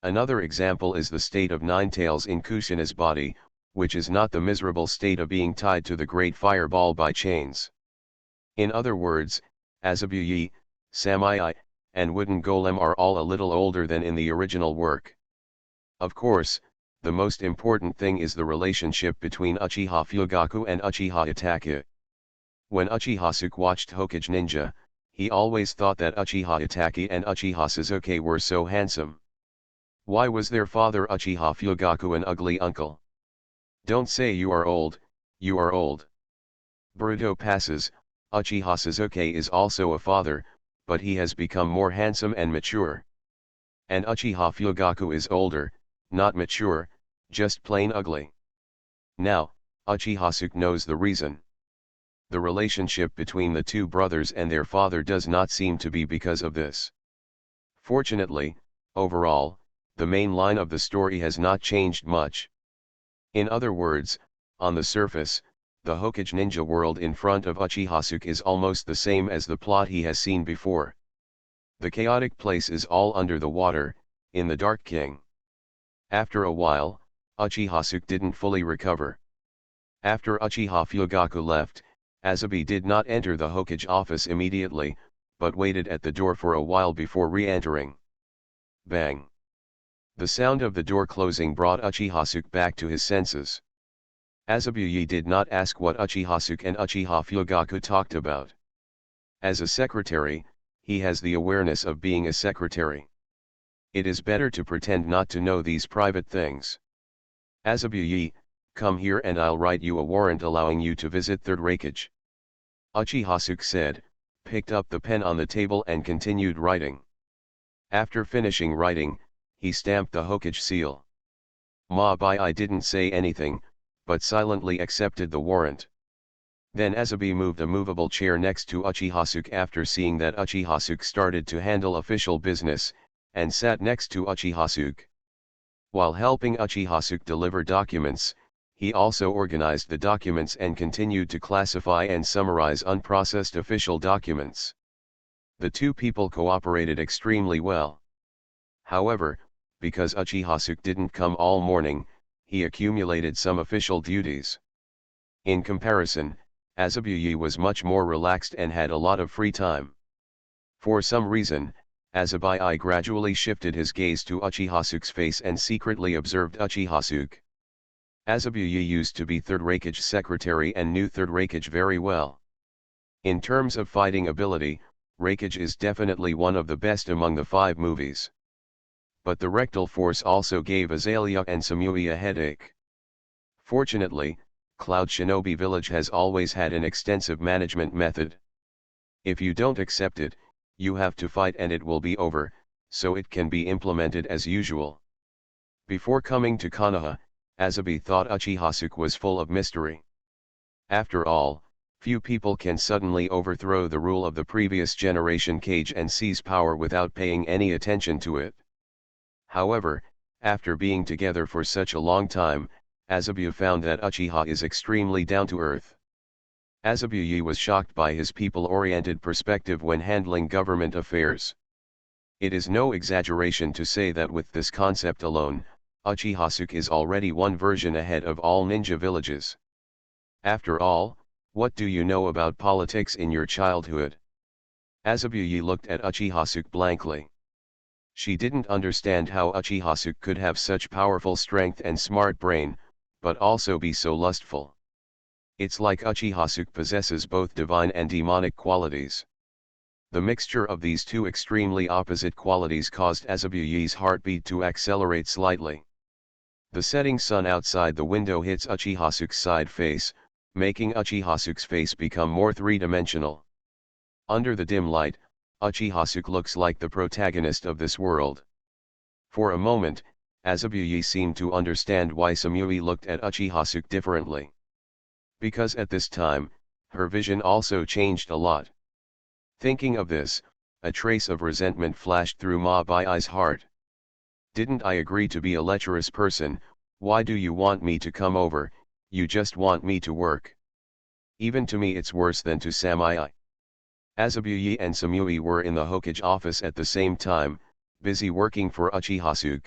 Another example is the state of Ninetales in Kushina's body, which is not the miserable state of being tied to the great fireball by chains. In other words, Azabuyi, Samai, and Wooden Golem are all a little older than in the original work. Of course, the most important thing is the relationship between Uchiha Fugaku and Uchiha Itachi. When Uchiha Sasuke watched Hokage Ninja, he always thought that Uchiha Itachi and Uchiha Sasuke were so handsome. Why was their father Uchiha Fugaku an ugly uncle? Don't say you are old, you are old. Boruto passes, Uchiha Sasuke is also a father, but he has become more handsome and mature. And Uchiha Fugaku is older, not mature, just plain ugly. Now, Uchiha Sasuke knows the reason. The relationship between the 2 brothers and their father does not seem to be because of this. Fortunately, overall, the main line of the story has not changed much. In other words, on the surface, the Hokage ninja world in front of Uchiha Sasuke is almost the same as the plot he has seen before. The chaotic place is all under the water, in the Dark King. After a while, Uchiha Sasuke didn't fully recover. After Uchiha Fugaku left, Azabi did not enter the Hokage office immediately, but waited at the door for a while before re-entering. Bang! The sound of the door closing brought Uchihasuke back to his senses. Azabuye did not ask what Uchihasuke and Uchiha Fugaku talked about. As a secretary, he has the awareness of being a secretary. It is better to pretend not to know these private things. Azabuye, come here and I'll write you a warrant allowing you to visit Third Reikage. Uchihasuke said, picked up the pen on the table and continued writing. After finishing writing, he stamped the Hokage seal. Ma-bai didn't say anything, but silently accepted the warrant. Then Azabi moved a movable chair next to Uchihasuke after seeing that Uchihasuke started to handle official business, and sat next to Uchihasuke. While helping Uchihasuke deliver documents, he also organized the documents and continued to classify and summarize unprocessed official documents. The two people cooperated extremely well. However, because Uchihasuke didn't come all morning, he accumulated some official duties. In comparison, Azabuye was much more relaxed and had a lot of free time. For some reason, Azabuye gradually shifted his gaze to Uchihasuke's face and secretly observed Uchihasuke. Azabuye used to be Third Reikage secretary and knew Third Reikage very well. In terms of fighting ability, Reikage is definitely one of the best among the 5 movies. But the rectal force also gave Azalea and Samui a headache. Fortunately, Cloud Shinobi Village has always had an extensive management method. If you don't accept it, you have to fight and it will be over, so it can be implemented as usual. Before coming to Konoha, Azabi thought Uchihasuke was full of mystery. After all, few people can suddenly overthrow the rule of the previous generation Kage and seize power without paying any attention to it. However, after being together for such a long time, Azabuye found that Uchiha is extremely down-to-earth. Azabuye was shocked by his people-oriented perspective when handling government affairs. It is no exaggeration to say that with this concept alone, Uchihasuke is already one version ahead of all ninja villages. After all, what do you know about politics in your childhood? Azabuye looked at Uchihasuke blankly. She didn't understand how Uchihasuke could have such powerful strength and smart brain, but also be so lustful. It's like Uchihasuke possesses both divine and demonic qualities. The mixture of these two extremely opposite qualities caused Azabuye's heartbeat to accelerate slightly. The setting sun outside the window hits Uchihasuke's side face, making Uchihasuke's face become more three-dimensional. Under the dim light, Uchihasuke looks like the protagonist of this world. For a moment, Azabuye seemed to understand why Samui looked at Uchihasuke differently. Because at this time, her vision also changed a lot. Thinking of this, a trace of resentment flashed through Ma-bai's heart. Didn't I agree to be a lecherous person? Why do you want me to come over? You just want me to work. Even to me it's worse than to Samui. Azabuye and Samui were in the Hokage office at the same time, busy working for Uchihasuke.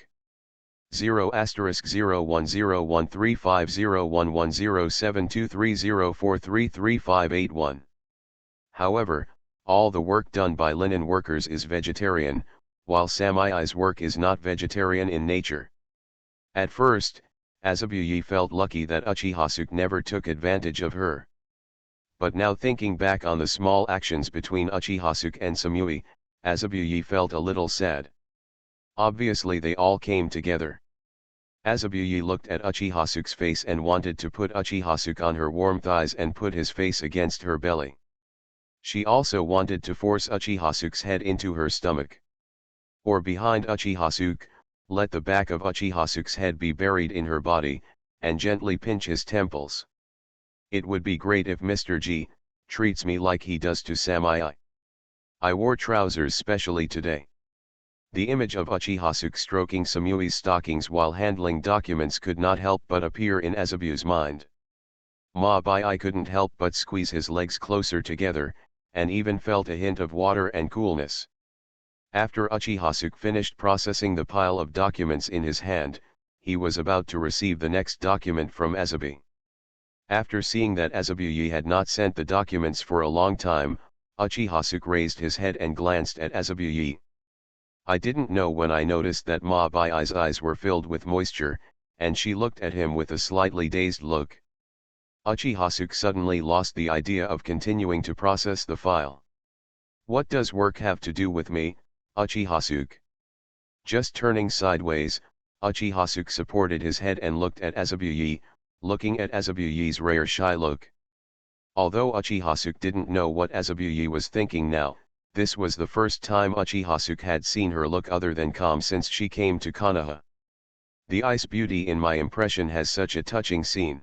0*01013501107230433581. However, all the work done by linen workers is vegetarian, while Samui's work is not vegetarian in nature. At first, Azabuye felt lucky that Uchihasuke never took advantage of her. But now thinking back on the small actions between Uchihasuke and Samui, Azabuye felt a little sad. Obviously they all came together. Azabuye looked at Uchihasuke's face and wanted to put Uchihasuke on her warm thighs and put his face against her belly. She also wanted to force Uchihasuke's head into her stomach. Or behind Uchihasuke, let the back of Uchihasuke's head be buried in her body, and gently pinch his temples. It would be great if Mr. G treats me like he does to Samui. I wore trousers specially today. The image of Uchihasuke stroking Samui's stockings while handling documents could not help but appear in Azabuye's mind. Ma-bai couldn't help but squeeze his legs closer together, and even felt a hint of water and coolness. After Uchihasuke finished processing the pile of documents in his hand, he was about to receive the next document from Azabuye. After seeing that Azabuye had not sent the documents for a long time, Uchihasuke raised his head and glanced at Azabuye. I didn't know when I noticed that Ma Bai's eyes were filled with moisture, and she looked at him with a slightly dazed look. Uchihasuke suddenly lost the idea of continuing to process the file. What does work have to do with me, Uchihasuke? Just turning sideways, Uchihasuke supported his head and looked at Azabuye, looking at Azabuye's rare shy look. Although Uchihasuke didn't know what Azabuye was thinking now, this was the first time Uchihasuke had seen her look other than calm since she came to Konoha. The ice beauty in my impression has such a touching scene.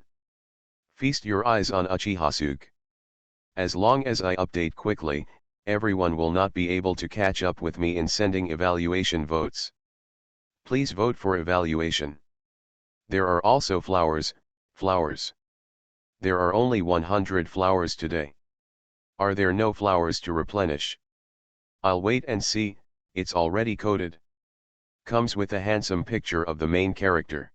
Feast your eyes on Uchihasuke. As long as I update quickly, everyone will not be able to catch up with me in sending evaluation votes. Please vote for evaluation. There are also flowers. There are only 100 flowers today. Are there no flowers to replenish? I'll wait and see, it's already coded. Comes with a handsome picture of the main character.